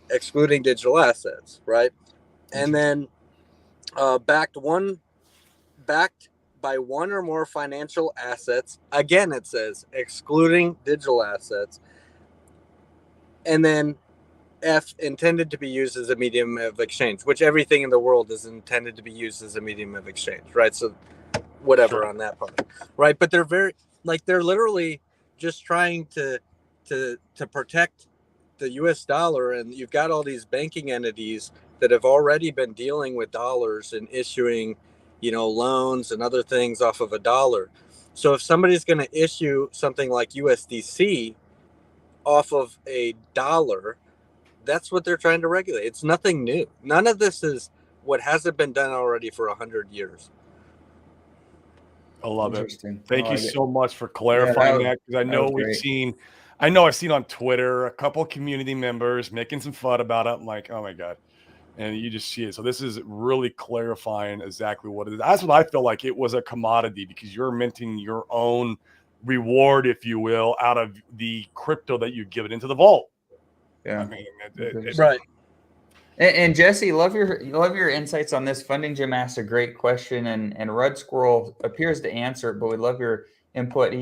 excluding digital assets, right? And then backed by one or more financial assets. Again, it says excluding digital assets. And then intended to be used as a medium of exchange, which everything in the world is intended to be used as a medium of exchange, right? So whatever on that part, right? But they're they're literally just trying to protect the US dollar, and you've got all these banking entities that have already been dealing with dollars and issuing, loans and other things off of a dollar. So if somebody's going to issue something like USDC off of a dollar, that's what they're trying to regulate. It's nothing new. None of this is what hasn't been done already for 100 years. I love it. Interesting. Thank you like it. so much for clarifying that, because I know I've seen on Twitter a couple community members making some fun about it. I'm like, oh my God. And you just see it. So this is really clarifying exactly what it is. That's what I feel like. It was a commodity because you're minting your own reward, if you will, out of the crypto that you give it into the vault. Yeah. I mean, right. And Jesse, love your insights on this. Funding Jim asked a great question, and Red Squirrel appears to answer it, but we'd love your input.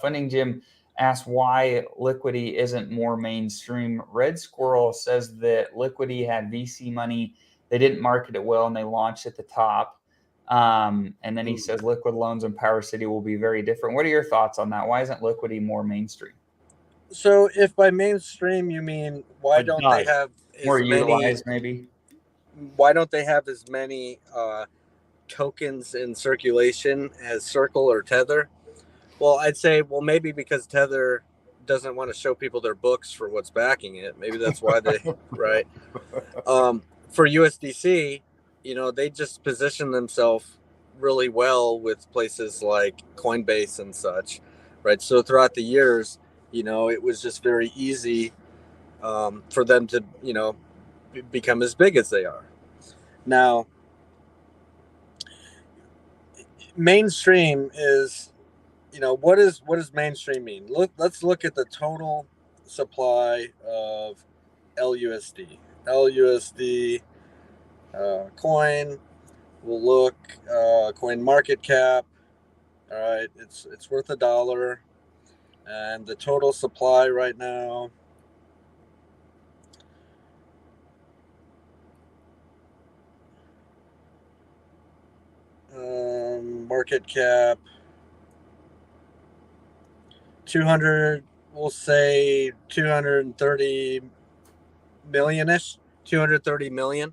Funding Jim asked why Liquidity isn't more mainstream. Red Squirrel says that Liquidity had VC money. They didn't market it well, and they launched at the top. And then he says Liquid Loans and Power City will be very different. What are your thoughts on that? Why isn't Liquidity more mainstream? So if by mainstream you mean why don't they have more utilized, maybe? Why don't they have as many tokens in circulation as Circle or Tether? Well, I'd say, maybe because Tether doesn't want to show people their books for what's backing it. Maybe that's why they, right? For USDC, they just position themselves really well with places like Coinbase and such, right? So throughout the years, it was just very easy for them to, become as big as they are. Now, mainstream is, what does mainstream mean? Let's look at the total supply of LUSD. LUSD coin. We'll look coin market cap. All right, it's worth $1. And the total supply right now, market cap 200, we'll say 230 million-ish, 230 million.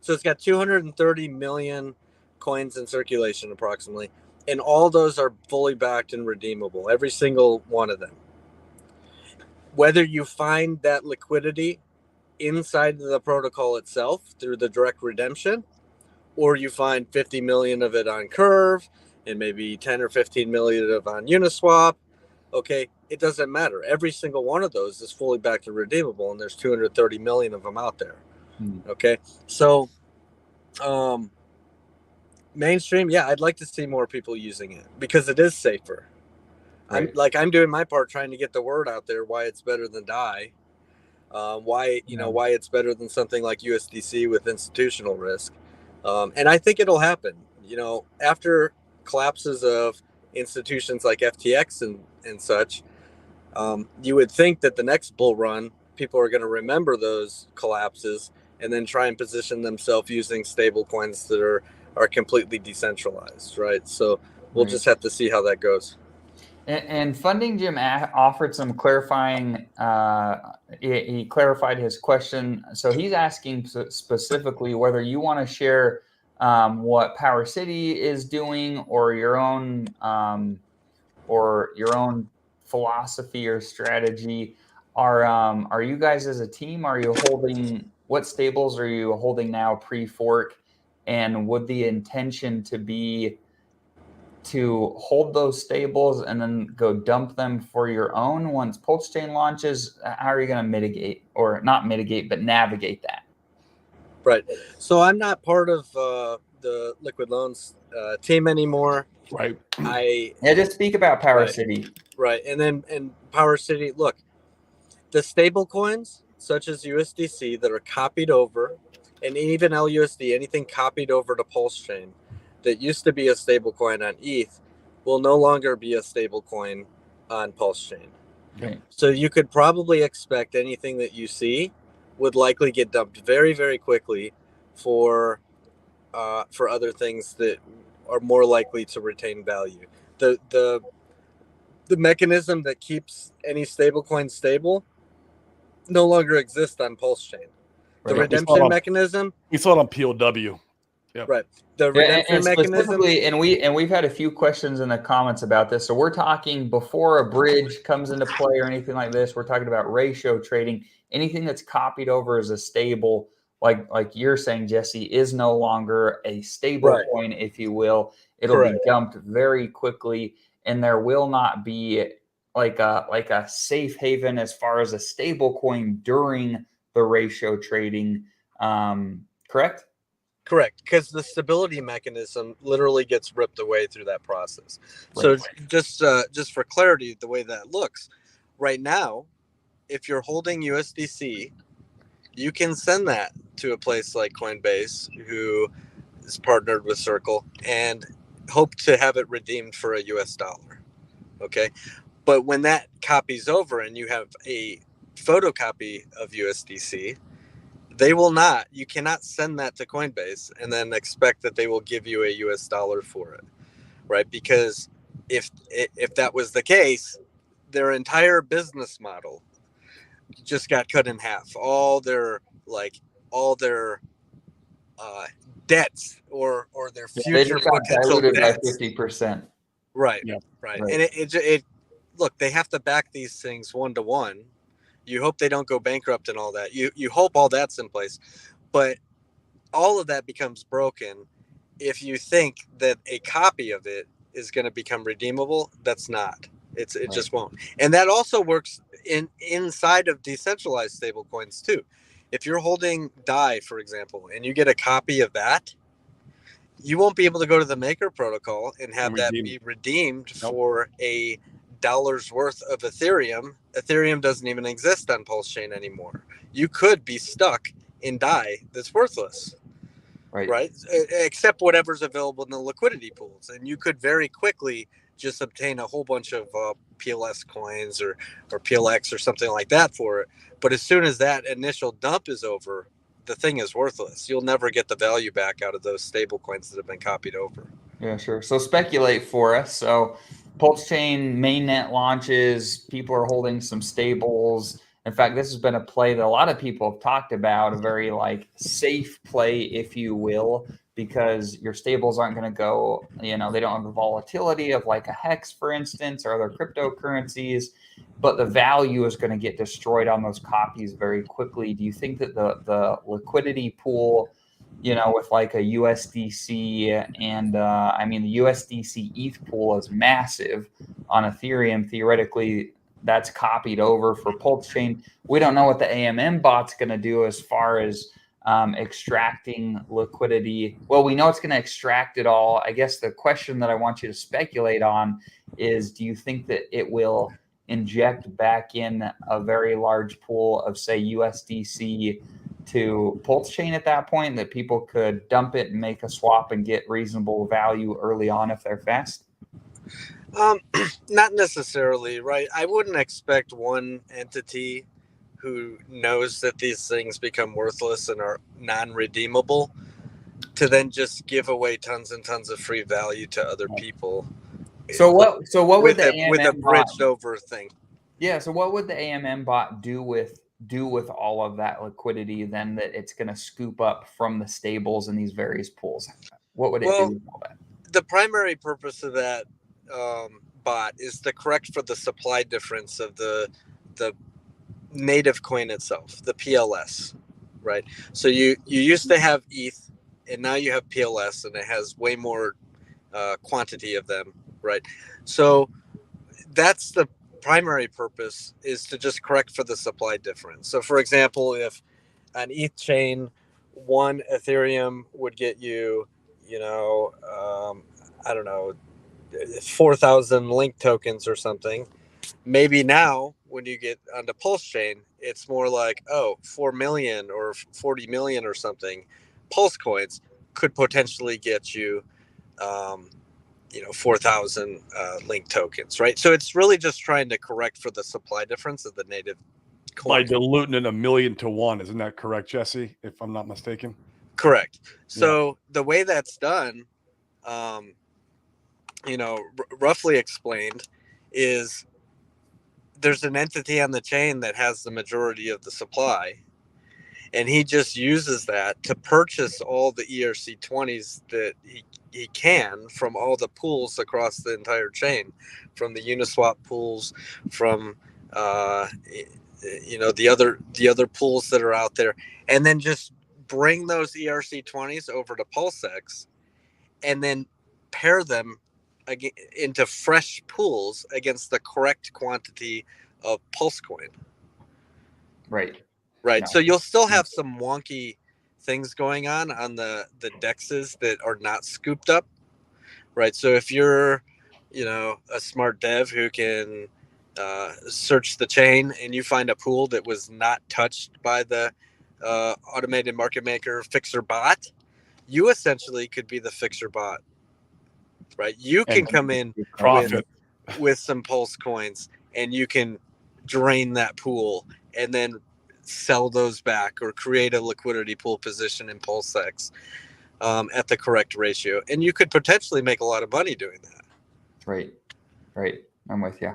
So it's got 230 million coins in circulation approximately. And all those are fully backed and redeemable, every single one of them. Whether you find that liquidity inside the protocol itself through the direct redemption, or you find 50 million of it on Curve and maybe 10 or 15 million of it on Uniswap, okay, it doesn't matter. Every single one of those is fully backed and redeemable, and there's 230 million of them out there. Okay, so mainstream, yeah, I'd like to see more people using it because it is safer. Right. I'm doing my part trying to get the word out there why it's better than DAI, why it's better than something like USDC with institutional risk, and I think it'll happen. After collapses of institutions like FTX and such, you would think that the next bull run, people are going to remember those collapses and then try and position themselves using stable coins that are completely decentralized, right? So we'll just have to see how that goes. And Funding Jim offered some clarifying. He clarified his question. So he's asking specifically whether you want to share what Power City is doing, or your own philosophy or strategy. Are you guys as a team? Are you holding? What stables are you holding now pre-fork? And would the intention to be to hold those stables and then go dump them for your own once Pulse Chain launches? How are you going to mitigate, or not mitigate, but navigate that? Right. So I'm not part of the Liquid Loans team anymore. Right. Just speak about Power City. Right. And Power City, look, the stable coins such as USDC that are copied over, and even LUSD, anything copied over to Pulse Chain that used to be a stable coin on ETH will no longer be a stable coin on Pulse Chain. Okay. So you could probably expect anything that you see would likely get dumped very, very quickly for other things that are more likely to retain value. The mechanism that keeps any stablecoin stable no longer exists on Pulse Chain. The Right. redemption mechanism. We saw it on POW. Yep. Right. The Yeah, redemption and mechanism. specifically, we've had a few questions in the comments about this. So we're talking before a bridge comes into play or anything like this. We're talking about ratio trading. Anything that's copied over as a stable, like you're saying, Jesse, is no longer a stable Right. coin, if you will. It'll Correct. be dumped very quickly, and there will not be like a safe haven as far as a stable coin during the ratio trading. Correct? Correct, because the stability mechanism literally gets ripped away through that process. Right. So just for clarity, the way that looks right now, if you're holding USDC, you can send that to a place like Coinbase, who is partnered with Circle, and hope to have it redeemed for a US dollar. Okay, but when that copies over and you have a photocopy of USDC, they will not. You cannot send that to Coinbase and then expect that they will give you a US dollar for it, right? Because if that was the case, their entire business model just got cut in half. All their debts or their They future just got potential diluted by debts. 50%. Right, Yeah. right. Right. And it look, they have to back these things 1-to-1. You hope they don't go bankrupt and all that. You hope all that's in place, but all of that becomes broken if you think that a copy of it is going to become redeemable. That's not. It Right. just won't. And that also works inside of decentralized stablecoins too. If you're holding DAI, for example, and you get a copy of that, you won't be able to go to the Maker protocol and have that be redeemed for a dollar's worth of Ethereum. Ethereum doesn't even exist on Pulse Chain anymore. You could be stuck in DAI that's worthless, right? Except whatever's available in the liquidity pools, and you could very quickly just obtain a whole bunch of PLS coins or PLX or something like that for it. But as soon as that initial dump is over, the thing is worthless. You'll never get the value back out of those stable coins that have been copied over. Yeah, sure. So speculate for us. So Pulse Chain mainnet launches, people are holding some stables. In fact, this has been a play that a lot of people have talked about, a very like safe play, if you will, because your stables aren't going to go, they don't have the volatility of like a Hex, for instance, or other cryptocurrencies, but the value is going to get destroyed on those copies very quickly. Do you think that the liquidity pool, with like a USDC and the USDC ETH pool is massive on Ethereum. Theoretically, that's copied over for Pulse Chain. We don't know what the AMM bot's going to do as far as extracting liquidity. Well, we know it's going to extract it all. I guess the question that I want you to speculate on is, do you think that it will inject back in a very large pool of, say, USDC to Pulse Chain at that point, that people could dump it and make a swap and get reasonable value early on if they're fast? Not necessarily, right? I wouldn't expect one entity who knows that these things become worthless and are non-redeemable to then just give away tons and tons of free value to other people. So what would the AMM with a bridged bot, over thing? Yeah, so what would the AMM bot do with all of that liquidity then that it's going to scoop up from the stables in these various pools? What would it do with all that? The primary purpose of that bot is to correct for the supply difference of the native coin itself, the PLS, right? So you used to have ETH, and now you have PLS, and it has way more quantity of them, right? So that's the primary purpose, is to just correct for the supply difference. So for example, if an ETH chain, one Ethereum would get you, I don't know, 4,000 link tokens or something. Maybe now when you get onto Pulse Chain, it's more like, 4 million or 40 million or something. Pulse coins could potentially get you, 4,000 link tokens, right? So it's really just trying to correct for the supply difference of the native by diluting it 1,000,000 to 1. Isn't that correct, Jesse? If I'm not mistaken. Correct. So the way that's done, roughly explained, is there's an entity on the chain that has the majority of the supply, and he just uses that to purchase all the ERC20s that he can from all the pools across the entire chain, from the Uniswap pools, from the other pools that are out there, and then just bring those ERC20s over to PulseX, and then pair them into fresh pools against the correct quantity of Pulse coin. Right. No. So you'll still have some wonky things going on the dexes that are not scooped up. Right. So if you're, a smart dev who can search the chain and you find a pool that was not touched by the automated market maker fixer bot, you essentially could be the fixer bot. Right. You can come in with some Pulse coins and you can drain that pool and then sell those back or create a liquidity pool position in PulseX at the correct ratio. And you could potentially make a lot of money doing that. Right. I'm with you.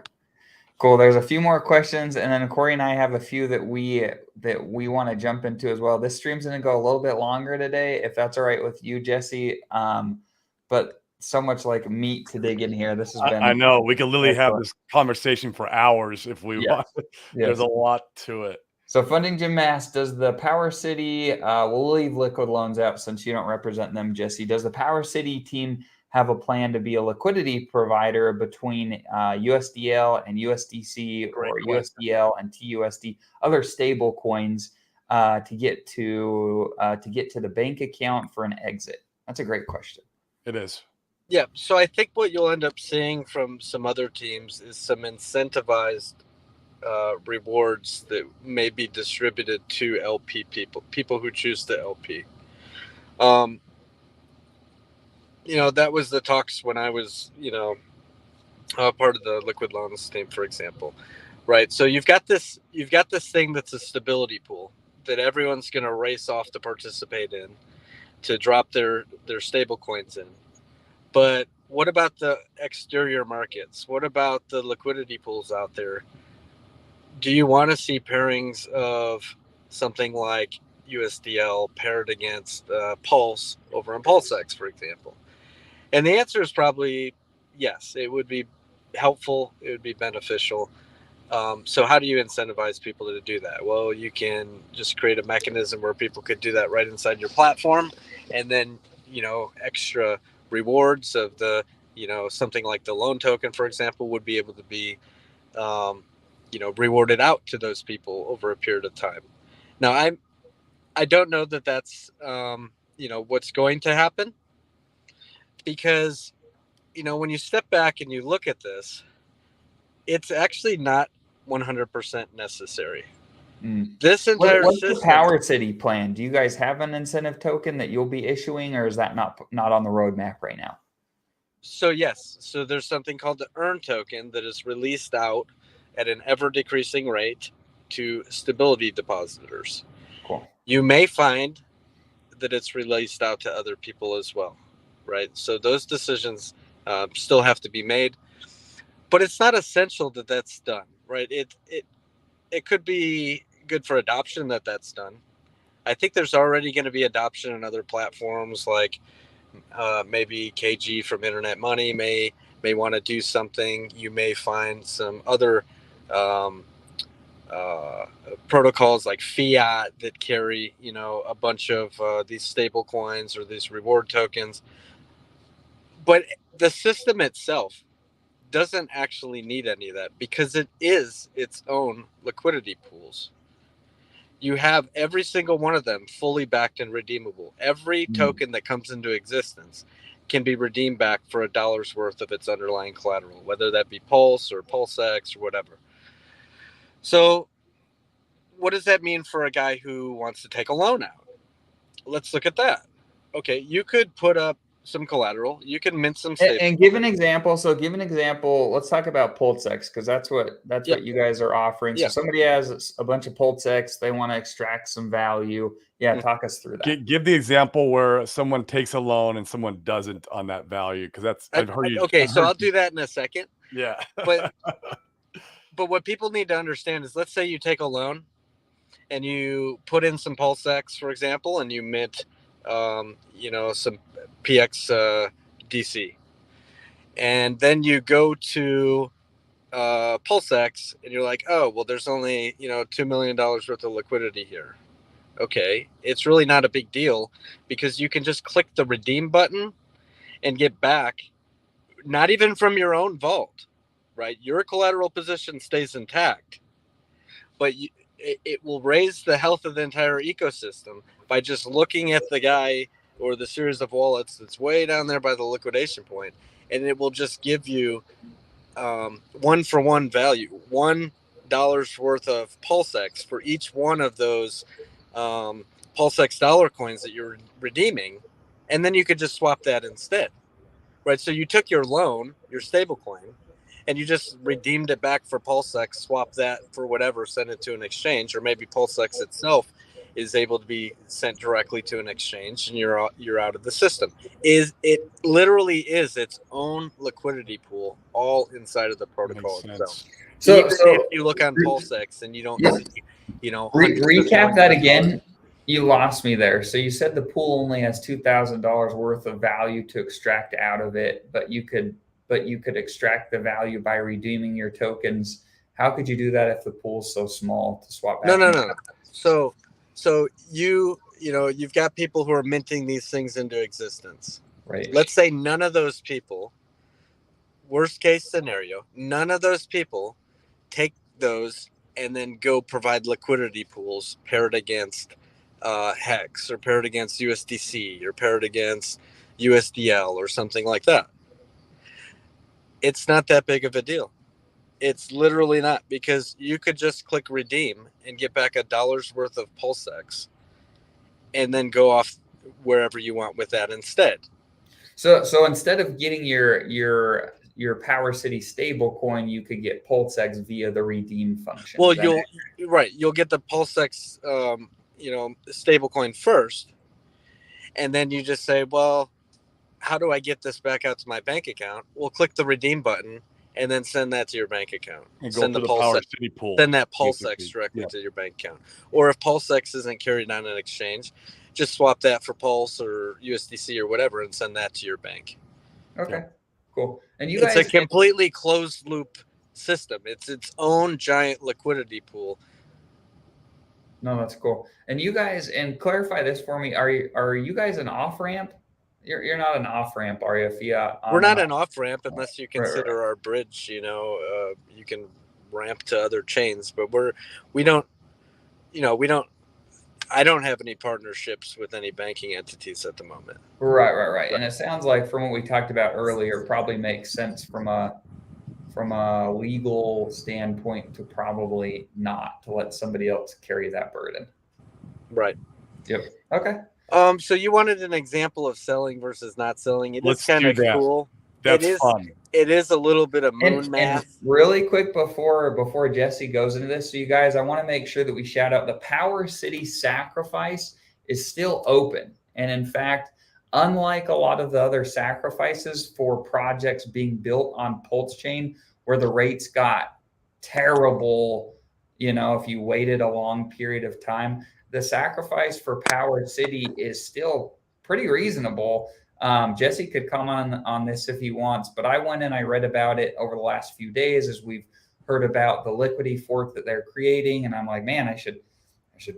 Cool. There's a few more questions, and then Corey and I have a few that we want to jump into as well. This stream's going to go a little bit longer today, if that's all right with you, Jesse. But so much like meat to dig in here. This has been. I know we could literally have this conversation for hours if we want. There's a lot to it. So Funding Jim asks, does the Power City, we'll leave liquid loans out since you don't represent them, Jesse. Does the Power City team have a plan to be a liquidity provider between USDL and USDC or USDL and TUSD, other stable coins to get to the bank account for an exit? That's a great question. It is. Yeah. So I think what you'll end up seeing from some other teams is some incentivized rewards that may be distributed to LP people who choose to LP. That was the talks when I was, part of the liquid loans team, for example, right? So you've got this thing that's a stability pool that everyone's going to race off to participate in, to drop their stable coins in. But what about the exterior markets? What about the liquidity pools out there? Do you want to see pairings of something like USDL paired against Pulse over on PulseX, for example? And the answer is probably yes. It would be helpful. It would be beneficial. So how do you incentivize people to do that? Well, you can just create a mechanism where people could do that right inside your platform, and then, extra rewards of the, something like the loan token, for example, would be able to be, rewarded out to those people over a period of time. Now, I don't know that that's, what's going to happen, because, when you step back and you look at this, it's actually not 100% necessary. This entire what's system, the Power City plan? Do you guys have an incentive token that you'll be issuing, or is that not on the roadmap right now? So yes, so there's something called the Earn token that is released out at an ever decreasing rate to stability depositors. Cool. You may find that it's released out to other people as well, right? So those decisions still have to be made, but it's not essential that that's done, right? It could be good for adoption that that's done. I think there's already going to be adoption in other platforms, like maybe KG from Internet Money may want to do something. You may find some other protocols like Fiat that carry, a bunch of these stable coins or these reward tokens. But the system itself doesn't actually need any of that, because it is its own liquidity pools. You have every single one of them fully backed and redeemable. Every token that comes into existence can be redeemed back for $1 worth of its underlying collateral, whether that be Pulse or PulseX or whatever. So what does that mean for a guy who wants to take a loan out? Let's look at that. Okay, you could put up some collateral. You can mint some And, stable. and give an example. So give an example. Let's talk about PulseX because that's what Yeah. you guys are offering. Yeah. So somebody has a bunch of PulseX, they want to extract some value. Yeah, talk us through that. Give the example where someone takes a loan and someone doesn't on that value, because that's I've heard you. Okay, so I'll do that in a second. Yeah. But what people need to understand is, let's say you take a loan and you put in some PulseX, for example, and you mint, some PX DC, and then you go to PulseX and you're like, oh, well, there's only $2 million worth of liquidity here. Okay, it's really not a big deal because you can just click the redeem button and get back, not even from your own vault, right? Your collateral position stays intact, but it will raise the health of the entire ecosystem by just looking at the guy or the series of wallets that's way down there by the liquidation point, and it will just give you one-for-one value, $1 worth of PulseX for each one of those PulseX dollar coins that you're redeeming, and then you could just swap that instead, right? So you took your loan, your stable coin, and you just redeemed it back for PulseX, swap that for whatever, send it to an exchange, or maybe PulseX itself is able to be sent directly to an exchange, and you're out of the system. It literally is its own liquidity pool, all inside of the protocol itself. So even if you look on PulseX and you don't see, recap that again. You lost me there. So you said the pool only has $2,000 worth of value to extract out of it, but you could extract the value by redeeming your tokens. How could you do that if the pool's so small to swap back? No. So you've got people who are minting these things into existence. Right. Let's say none of those people, worst case scenario, none of those people take those and then go provide liquidity pools paired against Hex or paired against USDC or paired against USDL or something like that. It's not that big of a deal. It's literally not, because you could just click redeem and get back $1 worth of PulseX and then go off wherever you want with that instead. So instead of getting your Power City stable coin, you could get PulseX via the redeem function. Well, you'll get the PulseX stable coin first, and then you just say, well, how do I get this back out to my bank account? Well, click the redeem button and then send that to your bank account. And send go to the Power City pool. Send that PulseX directly to your bank account. Or if PulseX isn't carried on an exchange, just swap that for Pulse or USDC or whatever and send that to your bank. Okay, cool. And it's a completely closed loop system. It's its own giant liquidity pool. No, that's cool. And you guys, and clarify this for me, are you guys an off ramp? You're not an off ramp, are you? Fiat. We're not an off ramp unless you consider our bridge. You can ramp to other chains, but we don't. I don't have any partnerships with any banking entities at the moment. Right. And it sounds like from what we talked about earlier, probably makes sense from a legal standpoint to probably not to let somebody else carry that burden. Right. Yep. Okay. So you wanted an example of selling versus not selling. Let's is kind of cool. That's fun. It is a little bit of moon math. And really quick before Jesse goes into this, so you guys, I want to make sure that we shout out the Power City sacrifice is still open. And in fact, unlike a lot of the other sacrifices for projects being built on Pulse Chain, where the rates got terrible, if you waited a long period of time, the sacrifice for Power City is still pretty reasonable. Jesse could comment on this if he wants, but I went and I read about it over the last few days as we've heard about the liquidity fork that they're creating. And I'm like, man, I should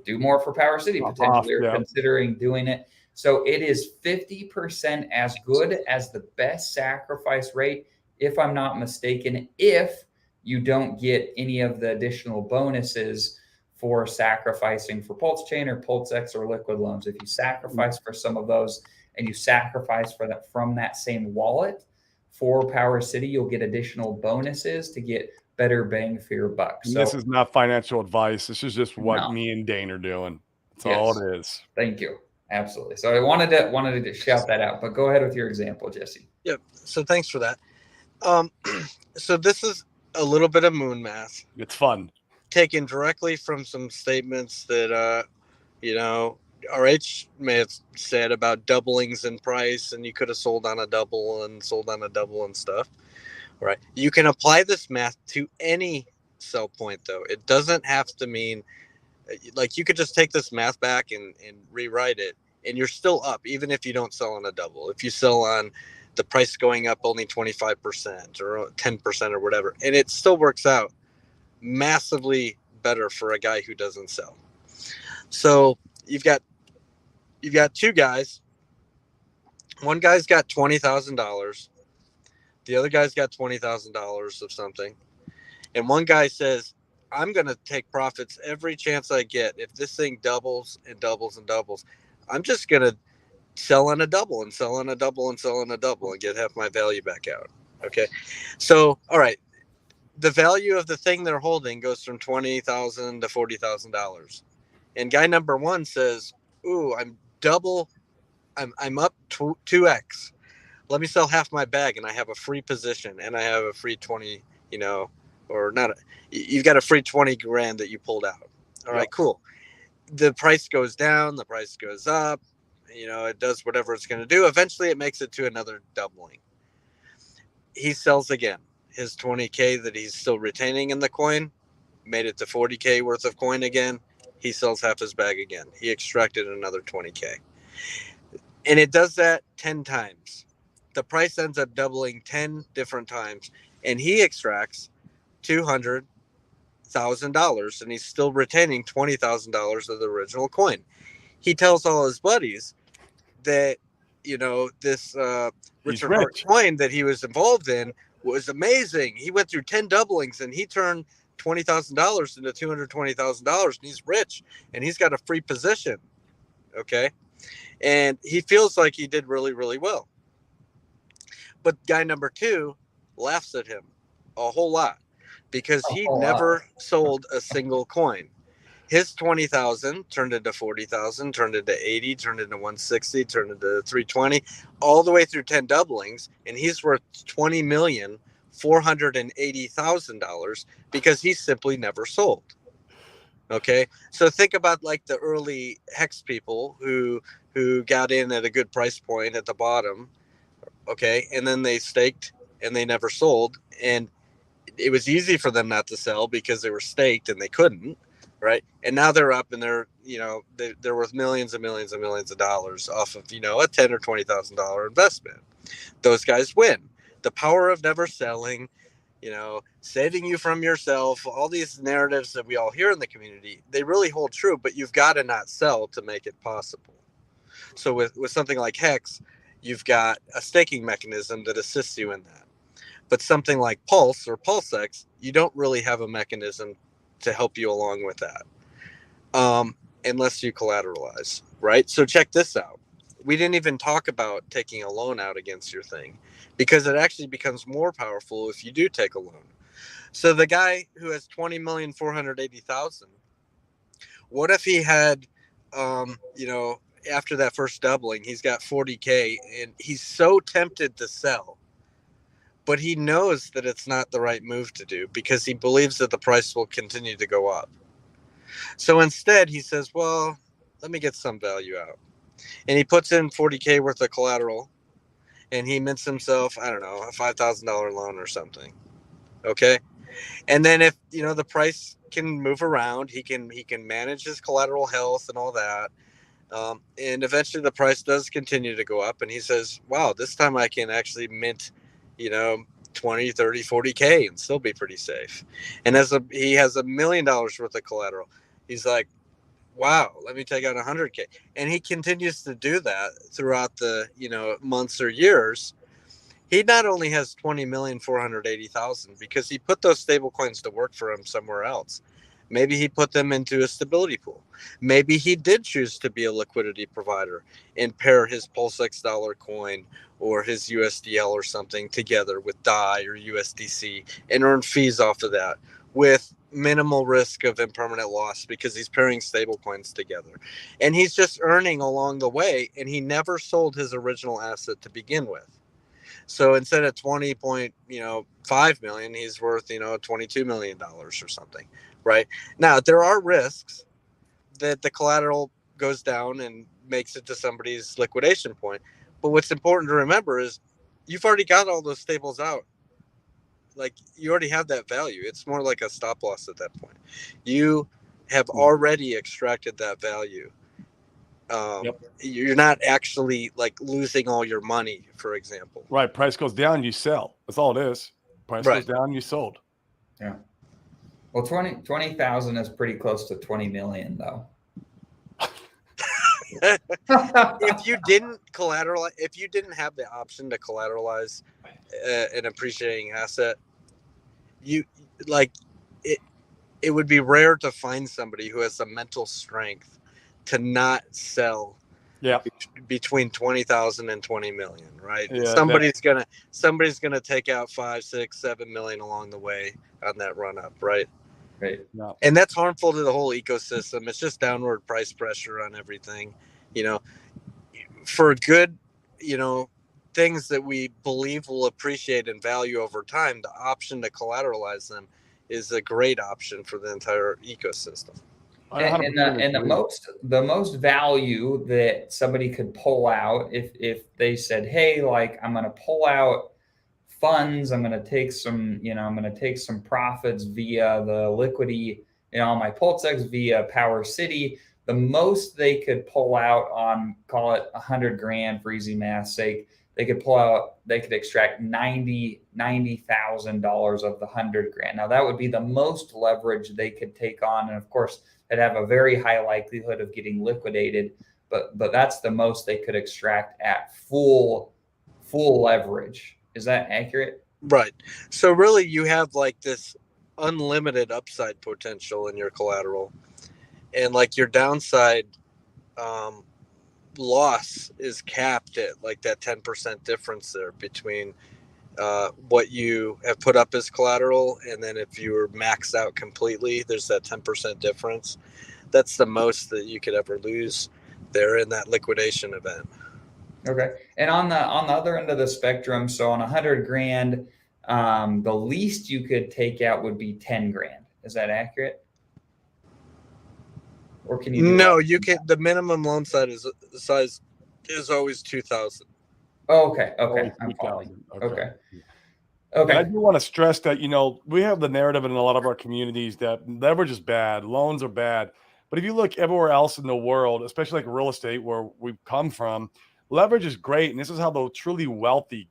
do more for Power City potentially, or considering doing it. So it is 50% as good as the best sacrifice rate, if I'm not mistaken, if you don't get any of the additional bonuses for sacrificing for Pulse Chain or PulseX or liquid loans. If you sacrifice for some of those and you sacrifice for that from that same wallet for Power City, you'll get additional bonuses to get better bang for your buck. So this is not financial advice. This is just what me and Dane are doing. That's all it is. Thank you. absolutely. So I wanted to shout that out, but go ahead with your example, Jesse. Yep. So thanks for that. So this is a little bit of moon math. It's fun. Taken directly from some statements that, RH may have said about doublings in price, and you could have sold on a double and sold on a double and stuff. Right. You can apply this math to any sell point, though. It doesn't have to mean, like, you could just take this math back and rewrite it, and you're still up, even if you don't sell on a double. If you sell on the price going up only 25% or 10% or whatever, and it still works out massively better for a guy who doesn't sell. So you've got two guys. One guy's got $20,000. The other guy's got $20,000 of something. And one guy says, I'm going to take profits every chance I get. If this thing doubles and doubles and doubles, I'm just going to sell on a double and sell on a double and sell on a double and get half my value back out. Okay. So, all right. The value of the thing they're holding goes from $20,000 to $40,000. And guy number one says, ooh, I'm up 2x. Let me sell half my bag and I have a free position and I have a free 20, you've got a free 20 grand that you pulled out. All right, cool. The price goes down, the price goes up, it does whatever it's going to do. Eventually it makes it to another doubling. He sells again. His 20K that he's still retaining in the coin made it to 40K worth of coin again. He sells half his bag again. He extracted another 20K. And it does that 10 times. The price ends up doubling 10 different times. And he extracts $200,000 and he's still retaining $20,000 of the original coin. He tells all his buddies that, this Richard Hart coin that he was involved in was amazing. He went through 10 doublings and he turned $20,000 into $220,000 and he's rich and he's got a free position. Okay. And he feels like he did really, really well. But guy number two laughs at him a whole lot because he never sold a single coin. His 20,000 turned into 40,000, turned into 80, turned into 160, turned into 320, all the way through 10 doublings, and he's worth $20,480,000 because he simply never sold. Okay, so think about like the early hex people who got in at a good price point at the bottom. Okay, and then they staked and they never sold, and it was easy for them not to sell because they were staked and they couldn't. Right. And now they're up and they're worth millions and millions and millions of dollars off of, a $10,000 or $20,000 investment. Those guys win. The power of never selling, saving you from yourself, all these narratives that we all hear in the community, they really hold true, but you've got to not sell to make it possible. So with something like Hex, you've got a staking mechanism that assists you in that. But something like Pulse or PulseX, you don't really have a mechanism to help you along with that, unless you collateralize, right? So check this out. We didn't even talk about taking a loan out against your thing because it actually becomes more powerful if you do take a loan. So the guy who has 20,480,000, what if he had, after that first doubling, he's got 40K and he's so tempted to sell, but he knows that it's not the right move to do because he believes that the price will continue to go up. So instead he says, well, let me get some value out. And he puts in 40K worth of collateral and he mints himself, I don't know, a $5,000 loan or something. Okay. And then if, the price can move around, he can manage his collateral health and all that. And eventually the price does continue to go up. And he says, wow, this time I can actually mint 20, 30, 40K and still be pretty safe. And he has $1 million worth of collateral. He's like, wow, let me take out 100K. And he continues to do that throughout the, months or years. He not only has 20,480,000 because he put those stable coins to work for him somewhere else. Maybe he put them into a stability pool. Maybe he did choose to be a liquidity provider and pair his PulseX dollar coin or his USDL or something together with DAI or USDC and earn fees off of that with minimal risk of impermanent loss because he's pairing stable coins together, and he's just earning along the way, and he never sold his original asset to begin with. So instead of 20.5 million, he's worth $22 million or something. Right now, there are risks that the collateral goes down and makes it to somebody's liquidation point. But what's important to remember is you've already got all those stables out. Like, you already have that value. It's more like a stop loss at that point. You have already extracted that value. You're not actually like losing all your money, for example. Right. Price goes down, you sell. That's all it is. Price goes down, you sold. Yeah. Well, 20,000 is pretty close to 20 million, though. If you didn't have the option to collateralize an appreciating asset, it would be rare to find somebody who has the mental strength to not sell between 20,000 and 20 million, right? Yeah, somebody's gonna take out 5, 6, 7 million along the way on that run up, right? Right. No. And that's harmful to the whole ecosystem. It's just downward price pressure on everything. For good, things that we believe will appreciate in value over time, the option to collateralize them is a great option for the entire ecosystem. And the most value that somebody could pull out if they said, hey, like, I'm going to pull out funds, I'm going to take some profits via the liquidity, on my PulseX via Power City. The most they could pull out on, call it 100 grand for easy math sake, they could extract $90,000 of the 100 grand. Now that would be the most leverage they could take on. And of course, they'd have a very high likelihood of getting liquidated, but that's the most they could extract at full leverage. Is that accurate? Right. So really you have like this unlimited upside potential in your collateral, and like your downside loss is capped at like that 10% difference there between what you have put up as collateral, and then if you were maxed out completely, there's that 10% difference. That's the most that you could ever lose there in that liquidation event. Okay. And on the other end of the spectrum, so on 100 grand, the least you could take out would be 10 grand. Is that accurate? Or can you do you can. The minimum loan size is always 2,000. Oh, okay. I'm following. Okay. And I do want to stress that, we have the narrative in a lot of our communities that leverage is bad, loans are bad. But if you look everywhere else in the world, especially like real estate where we've come from, leverage is great. And this is how the truly wealthy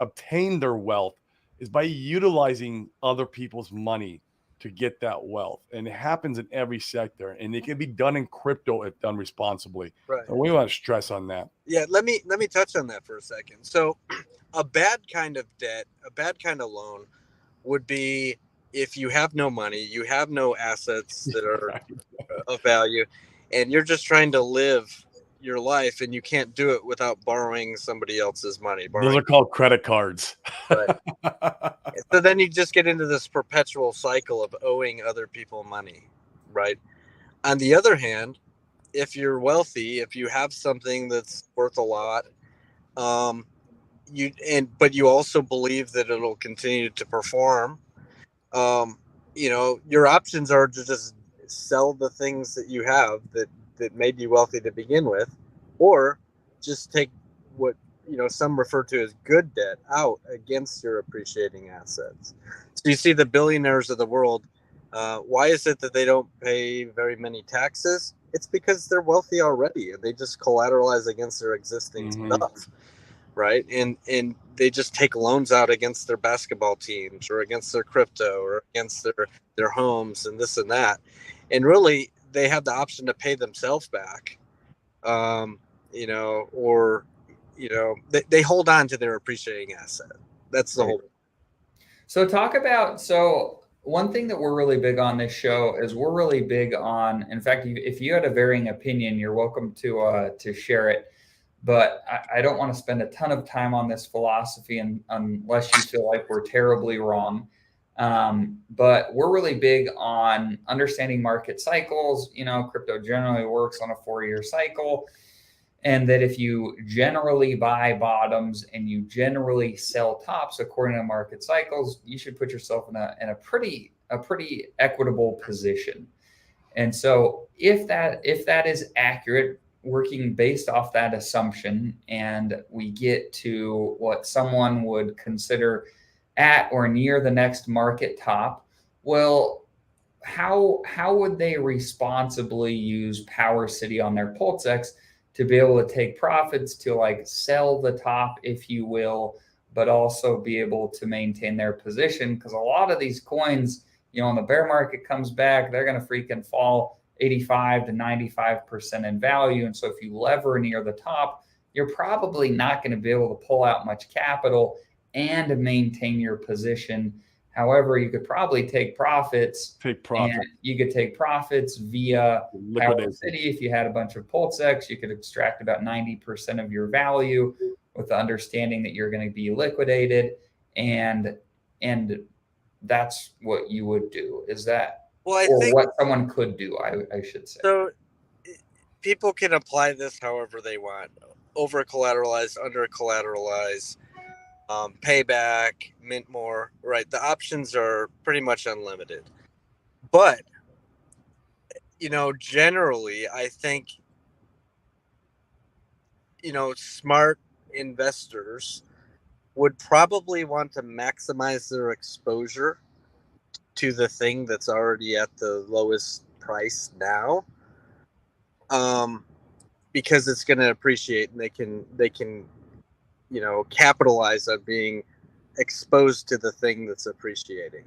obtain their wealth, is by utilizing other people's money to get that wealth. And it happens in every sector, and it can be done in crypto if done responsibly. Right. So we want to stress on that. Yeah. Let me touch on that for a second. So a bad kind of debt, a bad kind of loan would be if you have no money, you have no assets that are of value, and you're just trying to live your life, and you can't do it without borrowing somebody else's money. Those are called credit cards. Right. So then you just get into this perpetual cycle of owing other people money, right? On the other hand, if you're wealthy, if you have something that's worth a lot, but you also believe that it'll continue to perform, your options are to just sell the things that you have that made you wealthy to begin with, or just take what some refer to as good debt out against your appreciating assets. So you see the billionaires of the world, why is it that they don't pay very many taxes? It's because they're wealthy already, and they just collateralize against their existing stuff, right? And they just take loans out against their basketball teams, or against their crypto, or against their homes, and this and that. And really, they have the option to pay themselves back, they hold on to their appreciating asset. That's the whole. So one thing that we're really big on this show is we're really big on, in fact, if you had a varying opinion, you're welcome to share it. But I don't want to spend a ton of time on this philosophy unless you feel like we're terribly wrong. But we're really big on understanding market cycles. Crypto generally works on a 4-year cycle. And that if you generally buy bottoms and you generally sell tops according to market cycles, you should put yourself in a pretty equitable position. And so if that is accurate, working based off that assumption, and we get to what someone would consider at or near the next market top, well, how would they responsibly use Power City on their PulseX to be able to take profits, to like sell the top, if you will, but also be able to maintain their position? Because a lot of these coins, when the bear market comes back, they're going to freaking fall 85 to 95% in value. And so if you lever near the top, you're probably not going to be able to pull out much capital and maintain your position. However, you could probably take profits. And you could take profits via Power City. If you had a bunch of PulseX, you could extract about 90% of your value with the understanding that you're going to be liquidated. And that's what you would do. Is that, or what someone could do, I should say. So people can apply this however they want. Over collateralize, under collateralize, payback, mint more, right? The options are pretty much unlimited. But, generally, I think, smart investors would probably want to maximize their exposure to the thing that's already at the lowest price now, because it's going to appreciate, and they can capitalize on being exposed to the thing that's appreciating.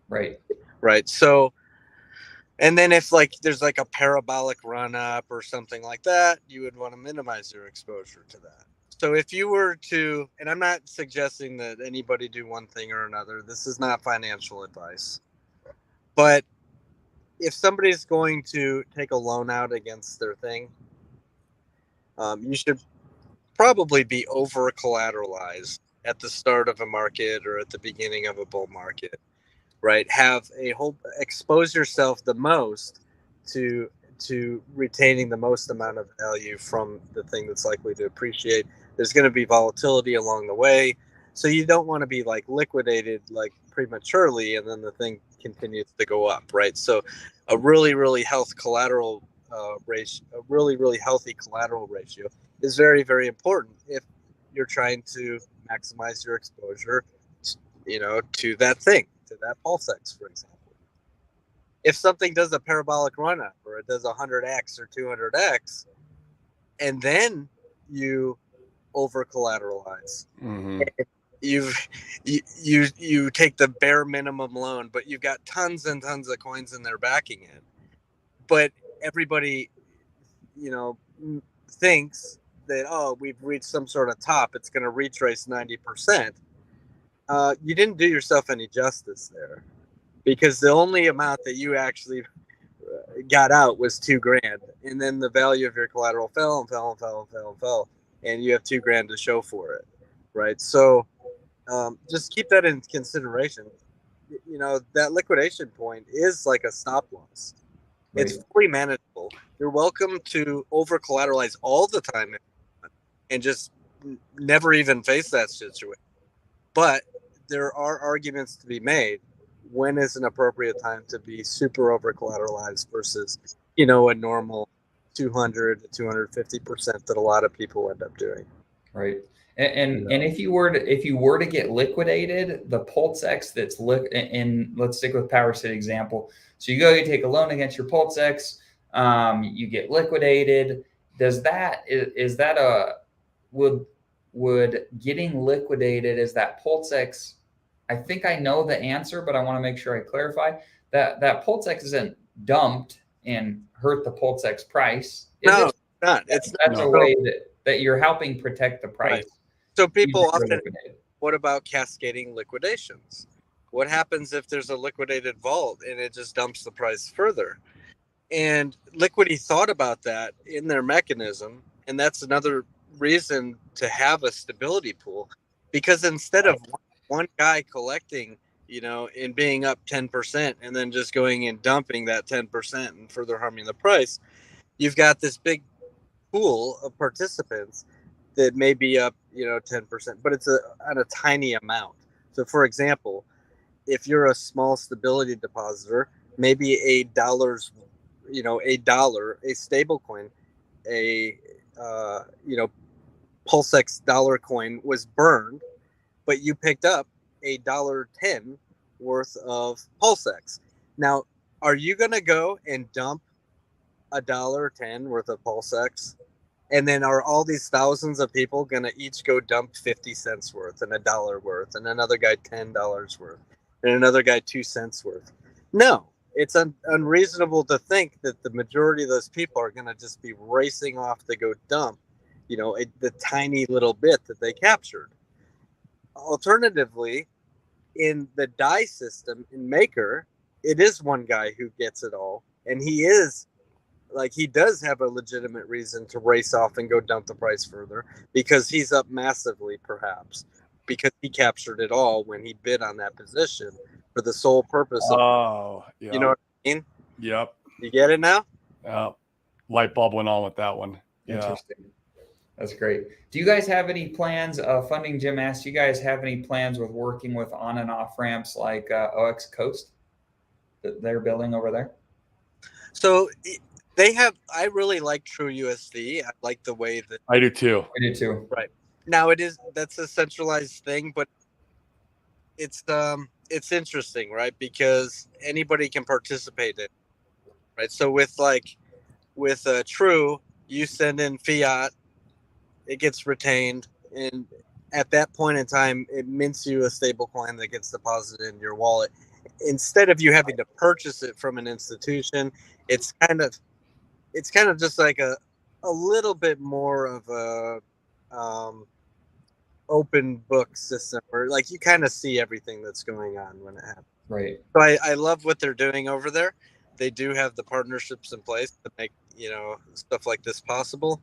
Right. So, and then if there's a parabolic run up or something like that, you would want to minimize your exposure to that. So if you were to, and I'm not suggesting that anybody do one thing or another, this is not financial advice, but if somebody's going to take a loan out against their thing, you should probably be over collateralized at the start of a market or at the beginning of a bull market, right? Expose yourself the most to retaining the most amount of value from the thing that's likely to appreciate. There's going to be volatility along the way, so you don't want to be liquidated prematurely and then the thing continues to go up, right? So a really healthy collateral ratio, a really healthy collateral ratio is very, very important if you're trying to maximize your exposure, to that thing, to that PulseX, for example. If something does a parabolic run up, or it does 100x or 200x, and then you over collateralize, you take the bare minimum loan, but you've got tons and tons of coins in there backing it, but everybody, thinks that, we've reached some sort of top, it's going to retrace 90%. You didn't do yourself any justice there, because the only amount that you actually got out was $2,000, and then the value of your collateral fell and fell and fell and fell and fell, and you have $2,000 to show for it, right? So just keep that in consideration. That liquidation point is like a stop loss. Right. It's fully manageable. You're welcome to over collateralize all the time and just never even face that situation. But there are arguments to be made. When is an appropriate time to be super over collateralized versus, a normal 200 to 250% that a lot of people end up doing. Right. And if you were to get liquidated, the PulseX that's and let's stick with Power City example. So you take a loan against your PulseX, you get liquidated. Would getting liquidated, is that PulseX? I think I know the answer, but I want to make sure I clarify that PulseX isn't dumped and hurt the PulseX price. No, it's not. That's a way that you're helping protect the price. Right. So people often, what about cascading liquidations? What happens if there's a liquidated vault and it just dumps the price further? And Liquidity thought about that in their mechanism, and that's another reason to have a stability pool, because instead of one guy collecting, in being up 10% and then just going and dumping that 10% and further harming the price, you've got this big pool of participants that may be up, 10%, but it's on a tiny amount. So for example, if you're a small stability depositor, maybe a stable coin, PulseX dollar coin was burned, but you picked up $1.10 worth of PulseX. Now, are you going to go and dump $1.10 worth of PulseX? And then are all these thousands of people going to each go dump 50 cents worth and $1 worth and another guy $10 worth and another guy 2 cents worth? No, it's unreasonable to think that the majority of those people are going to just be racing off to go dump, the tiny little bit that they captured. Alternatively, in the DAI system in Maker, it is one guy who gets it all. And he does have a legitimate reason to race off and go dump the price further because he's up massively, perhaps, because he captured it all when he bid on that position for the sole purpose of, yeah. You know what I mean? Yep. You get it now? Light bulb went on with that one. Yeah. Interesting. That's great. Do you guys have any plans? Funding Jim asked, do you guys have any plans with working with on and off ramps like OX Coast that they're building over there? So they have. I really like TrueUSD. I like the way that I do too. We do too. Right now, that's a centralized thing, but it's interesting, right? Because anybody can participate in it, right? So with True, you send in fiat, it gets retained, and at that point in time, it mints you a stable coin that gets deposited in your wallet. Instead of you having to purchase it from an institution, it's kind of just like a little bit more of a open book system, where like you kind of see everything that's going on when it happens. Right. So I love what they're doing over there. They do have the partnerships in place to make stuff like this possible.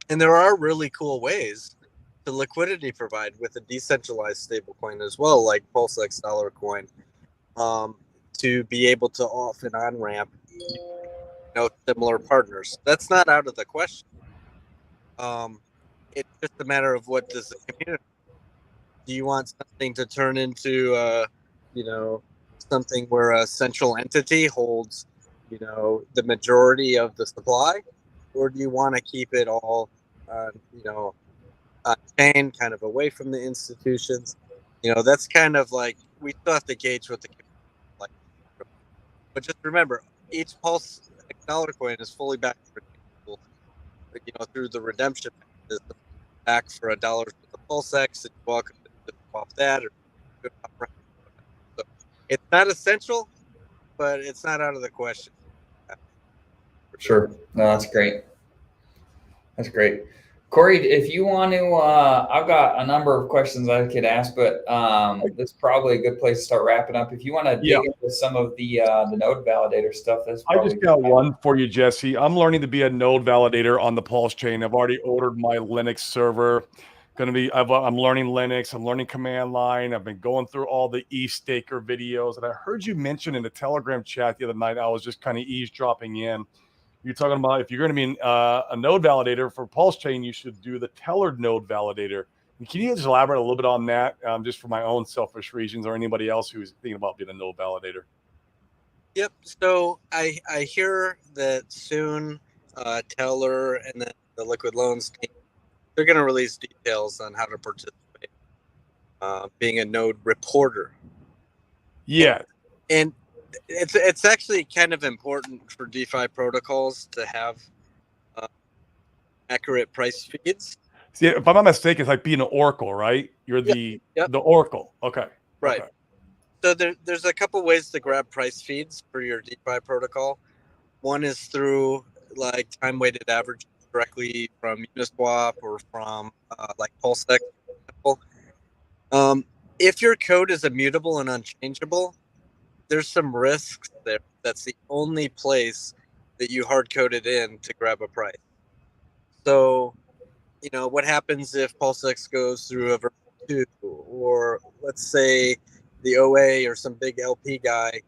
And there are really cool ways to liquidity provide with a decentralized stablecoin as well, like PulseX dollar coin, to be able to off and on ramp, similar partners. That's not out of the question. It's just a matter of what does the community. Do you want something to turn into, something where a central entity holds, the majority of the supply, or do you want to keep it all, on chain, kind of away from the institutions? That's kind of like we still have to gauge what the community like. But just remember, each Pulse dollar coin is fully backed, through the redemption mechanism, back for $1 for the PulseX, and you're welcome to swap that. So it's not essential, but it's not out of the question. Sure. No, that's great. That's great. Corey, if you want to, I've got a number of questions I could ask, but this is probably a good place to start wrapping up. If you want to dig into some of the node validator stuff, I just got one for you, Jesse. I'm learning to be a node validator on the Pulse chain. I've already ordered my Linux server. I'm learning Linux. I'm learning command line. I've been going through all the e-staker videos, and I heard you mention in the Telegram chat the other night. I was just kind of eavesdropping in. You're talking about if you're going to be a node validator for Pulse Chain, you should do the Tethered node validator. And can you just elaborate a little bit on that, just for my own selfish reasons, or anybody else who's thinking about being a node validator? Yep. So I hear that soon Teller and then the Liquid Loans team, they're going to release details on how to participate, being a node reporter. Yeah. And it's actually kind of important for DeFi protocols to have accurate price feeds. See, if I'm not mistaken, it's like being an oracle, right? You're the oracle. Okay. Right. Okay. So there's a couple ways to grab price feeds for your DeFi protocol. One is through like time-weighted average directly from Uniswap or from like PulseX. If your code is immutable and unchangeable, there's some risks there. That's the only place that you hard code it in to grab a price. So, what happens if PulseX goes through a version 2, or let's say the OA or some big LP guy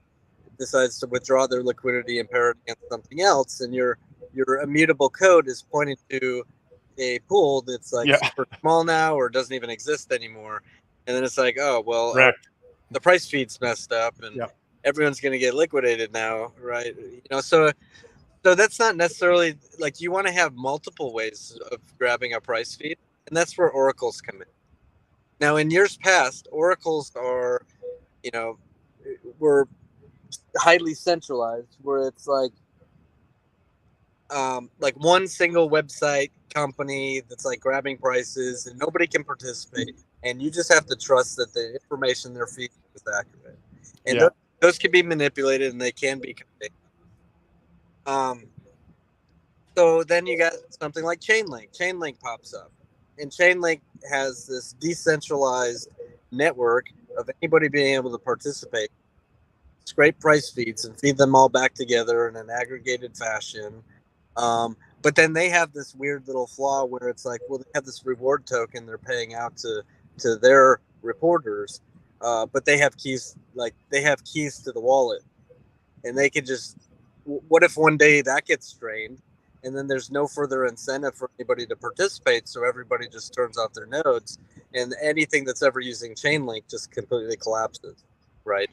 decides to withdraw their liquidity and pair it against something else, and your immutable code is pointing to a pool that's like super small now or doesn't even exist anymore, and then it's like, oh well, the price feed's messed up, and everyone's going to get liquidated now, right? So that's not necessarily like you want to have multiple ways of grabbing a price feed, and that's where oracles come in. Now, in years past, oracles are, were highly centralized, where it's like one single website company that's like grabbing prices, and nobody can participate, and you just have to trust that the information they're feeding is accurate. And those can be manipulated, and they can be conveyed. So then you got something like Chainlink. Chainlink pops up, and Chainlink has this decentralized network of anybody being able to participate, scrape price feeds, and feed them all back together in an aggregated fashion. But then they have this weird little flaw where it's like, well, they have this reward token they're paying out to their reporters, but they have keys to the wallet, and they can just. What if one day that gets strained, and then there's no further incentive for anybody to participate, so everybody just turns off their nodes, and anything that's ever using Chainlink just completely collapses, right?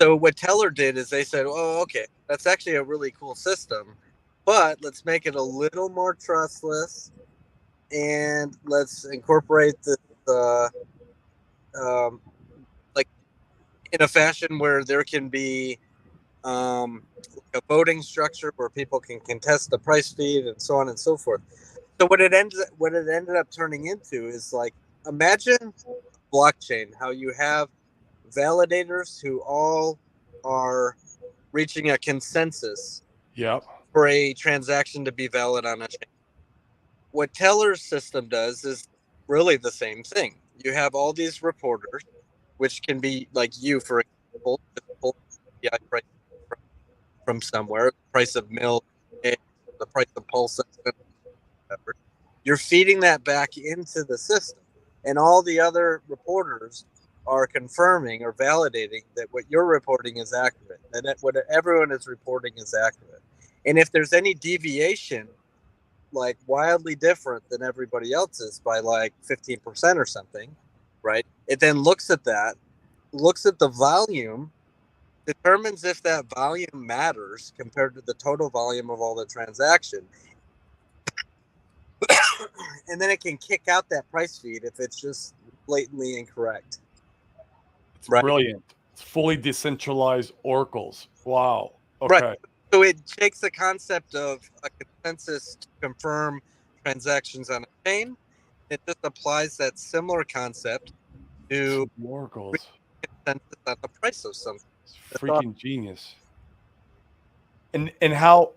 So what Teller did is they said, oh, okay, that's actually a really cool system, but let's make it a little more trustless, and let's incorporate the like in a fashion where there can be a voting structure where people can contest the price feed and so on and so forth. So what it ended up turning into is like, imagine blockchain, how you have validators who all are reaching a consensus for a transaction to be valid on a chain. What Teller's system does is really the same thing. You have all these reporters, which can be like you, for example, price from somewhere, the price of milk, the price of PulseX, whatever. You're feeding that back into the system, and all the other reporters are confirming or validating that what you're reporting is accurate, and that what everyone is reporting is accurate. And if there's any deviation, like wildly different than everybody else's by like 15% or something, right? It then looks at that, looks at the volume, determines if that volume matters compared to the total volume of all the transaction. And then it can kick out that price feed if it's just blatantly incorrect. It's brilliant. It's fully decentralized oracles. Wow. Okay. Right. So it takes the concept of a consensus to confirm transactions on a chain. It just applies that similar concept to oracles. Consensus on the price of something. It's freaking genius. And how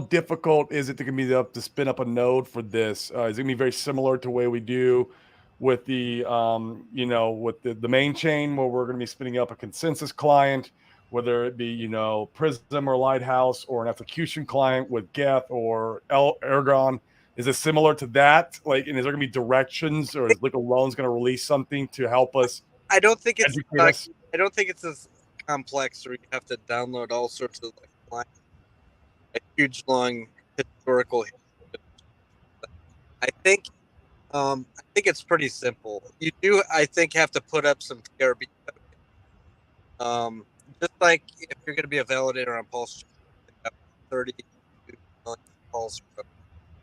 difficult is it to spin up a node for this? Is it gonna be very similar to the way we do with the with the main chain, where we're gonna be spinning up a consensus client, whether it be Prism or Lighthouse, or an execution client with Geth or Ergon? Is it similar to that? Like, and is there gonna be directions, or is Liquid Loans gonna release something to help us? I don't think it's as complex, or you have to download all sorts of a huge long historical. I think it's pretty simple. You do, I think, have to put up some TRB. Just like if you're going to be a validator on Pulse, 30 million Pulse,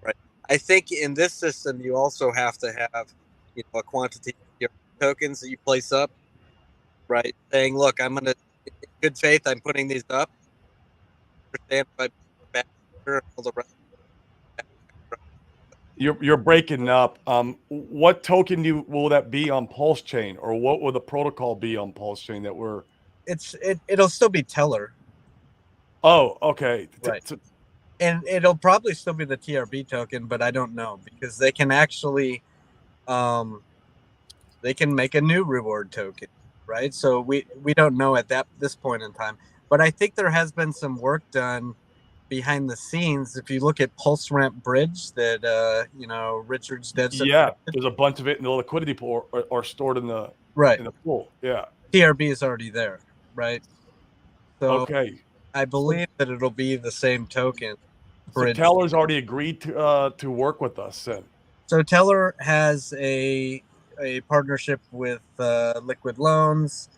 right? I think in this system you also have to have a quantity of tokens that you place up, right? Saying, look, I'm going to, in good faith, I'm putting these up. You're breaking up. What token will that be on Pulse Chain, or what will the protocol be on Pulse Chain that we're? It'll still be Teller. Oh, okay. Right. And it'll probably still be the TRB token, but I don't know, because they can actually, they can make a new reward token, right? So we don't know at this point in time, but I think there has been some work done behind the scenes. If you look at Pulse Ramp Bridge that Richard's dead. Yeah, there's a bunch of it in the liquidity pool, or stored in the Right. in the pool. Yeah. TRB is already there, right? So Okay. I believe that it'll be the same token. So Bridge. Teller's already agreed to work with us then. So Teller has a partnership with Liquid Loans.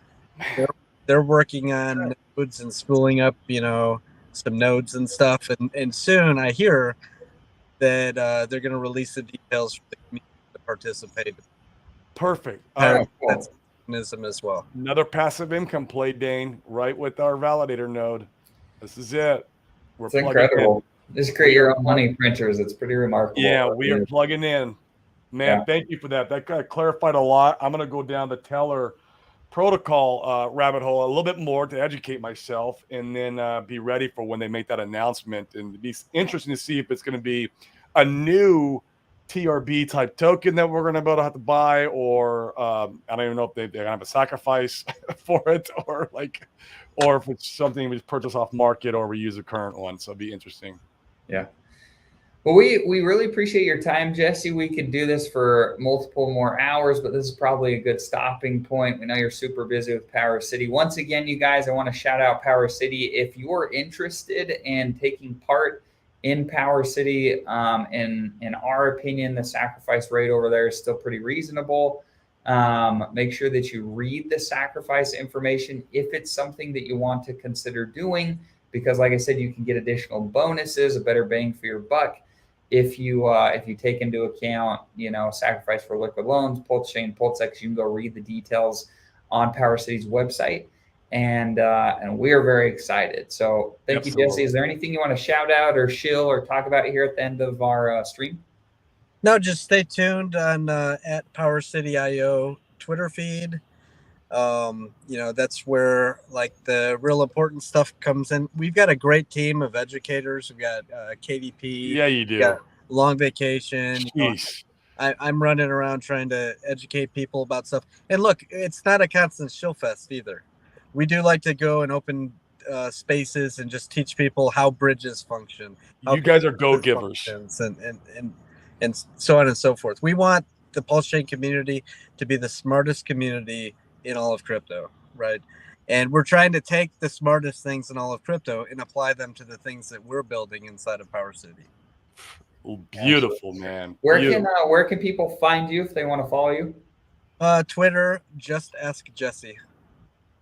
They're working on nodes and spooling up, some nodes and stuff. And soon I hear that they're going to release the details for the community to participate. Perfect. All right. That's mechanism as well. Another passive income play, Dane, right with our validator node. This is it. We're It's incredible. Just create your own money printers. It's pretty remarkable. Yeah, we are plugging in. Man, thank you for that. That kind of clarified a lot. I'm going to go down the Teller protocol rabbit hole a little bit more to educate myself, and then be ready for when they make that announcement. And it'd be interesting to see if it's going to be a new TRB type token that we're going to be able to have to buy, or I don't even know if they're going to have a sacrifice for it, or if it's something we just purchase off market or we use a current one. So it'd be interesting. Yeah. Well, we really appreciate your time, Jesse. We could do this for multiple more hours, but this is probably a good stopping point. We know you're super busy with Power City. Once again, you guys, I want to shout out Power City. If you're interested in taking part in Power City, in our opinion, the sacrifice rate over there is still pretty reasonable. Make sure that you read the sacrifice information if it's something that you want to consider doing, because like I said, you can get additional bonuses, a better bang for your buck. If you take into account, sacrifice for Liquid Loans, Pulse Chain, PulseX, you can go read the details on Power City's website, and we are very excited. So thank you, Jesse. Is there anything you want to shout out or shill or talk about here at the end of our stream? No, just stay tuned on at Power City IO Twitter feed. That's where the real important stuff comes in. We've got a great team of educators. We've got KDP. Yeah, you do. We've got Long Vacation. Jeez. I'm running around trying to educate people about stuff. And look, it's not a constant shill fest either. We do like to go and open spaces and just teach people how bridges function. You guys are go-givers. And so on and so forth. We want the Pulse Chain community to be the smartest community in all of crypto, right? And we're trying to take the smartest things in all of crypto and apply them to the things that we're building inside of Power City. Beautiful, man. Where can people find you if they want to follow you? Twitter, just ask Jesse.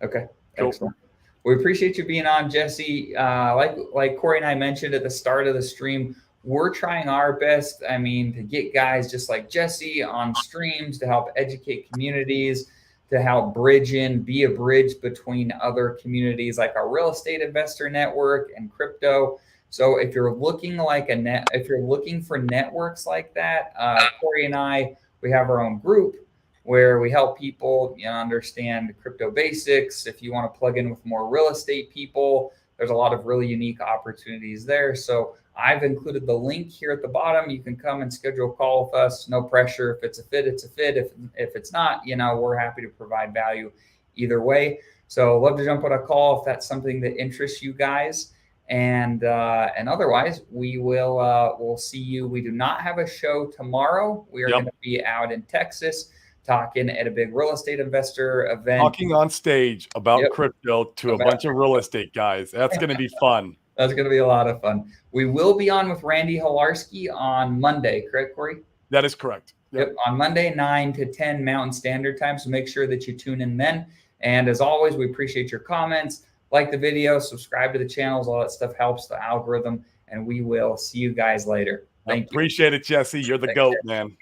Okay, excellent. We appreciate you being on, Jesse. Like Corey and I mentioned at the start of the stream, we're trying our best, to get guys just like Jesse on streams to help educate communities, to help be a bridge between other communities like our real estate investor network and crypto. So if you're looking for networks like that, Corey and I, we have our own group where we help people understand crypto basics. If you want to plug in with more real estate people, there's a lot of really unique opportunities there. So I've included the link here at the bottom. You can come and schedule a call with us. No pressure. If it's a fit, it's a fit. If it's not, we're happy to provide value either way. So love to jump on a call if that's something that interests you guys. And otherwise, we'll see you. We do not have a show tomorrow. We are going to be out in Texas talking at a big real estate investor event. Talking on stage about crypto to a bunch of real estate guys. That's going to be fun. That's going to be a lot of fun. We will be on with Randy Hilarski on Monday, correct, Corey? That is correct. Yep. On Monday, 9 to 10 Mountain Standard Time. So make sure that you tune in then. And as always, we appreciate your comments. Like the video, subscribe to the channels. All that stuff helps the algorithm. And we will see you guys later. Thank you. Appreciate it, Jesse. You're the GOAT, man.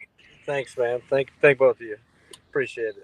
Thanks, man. Thank both of you. Appreciate it.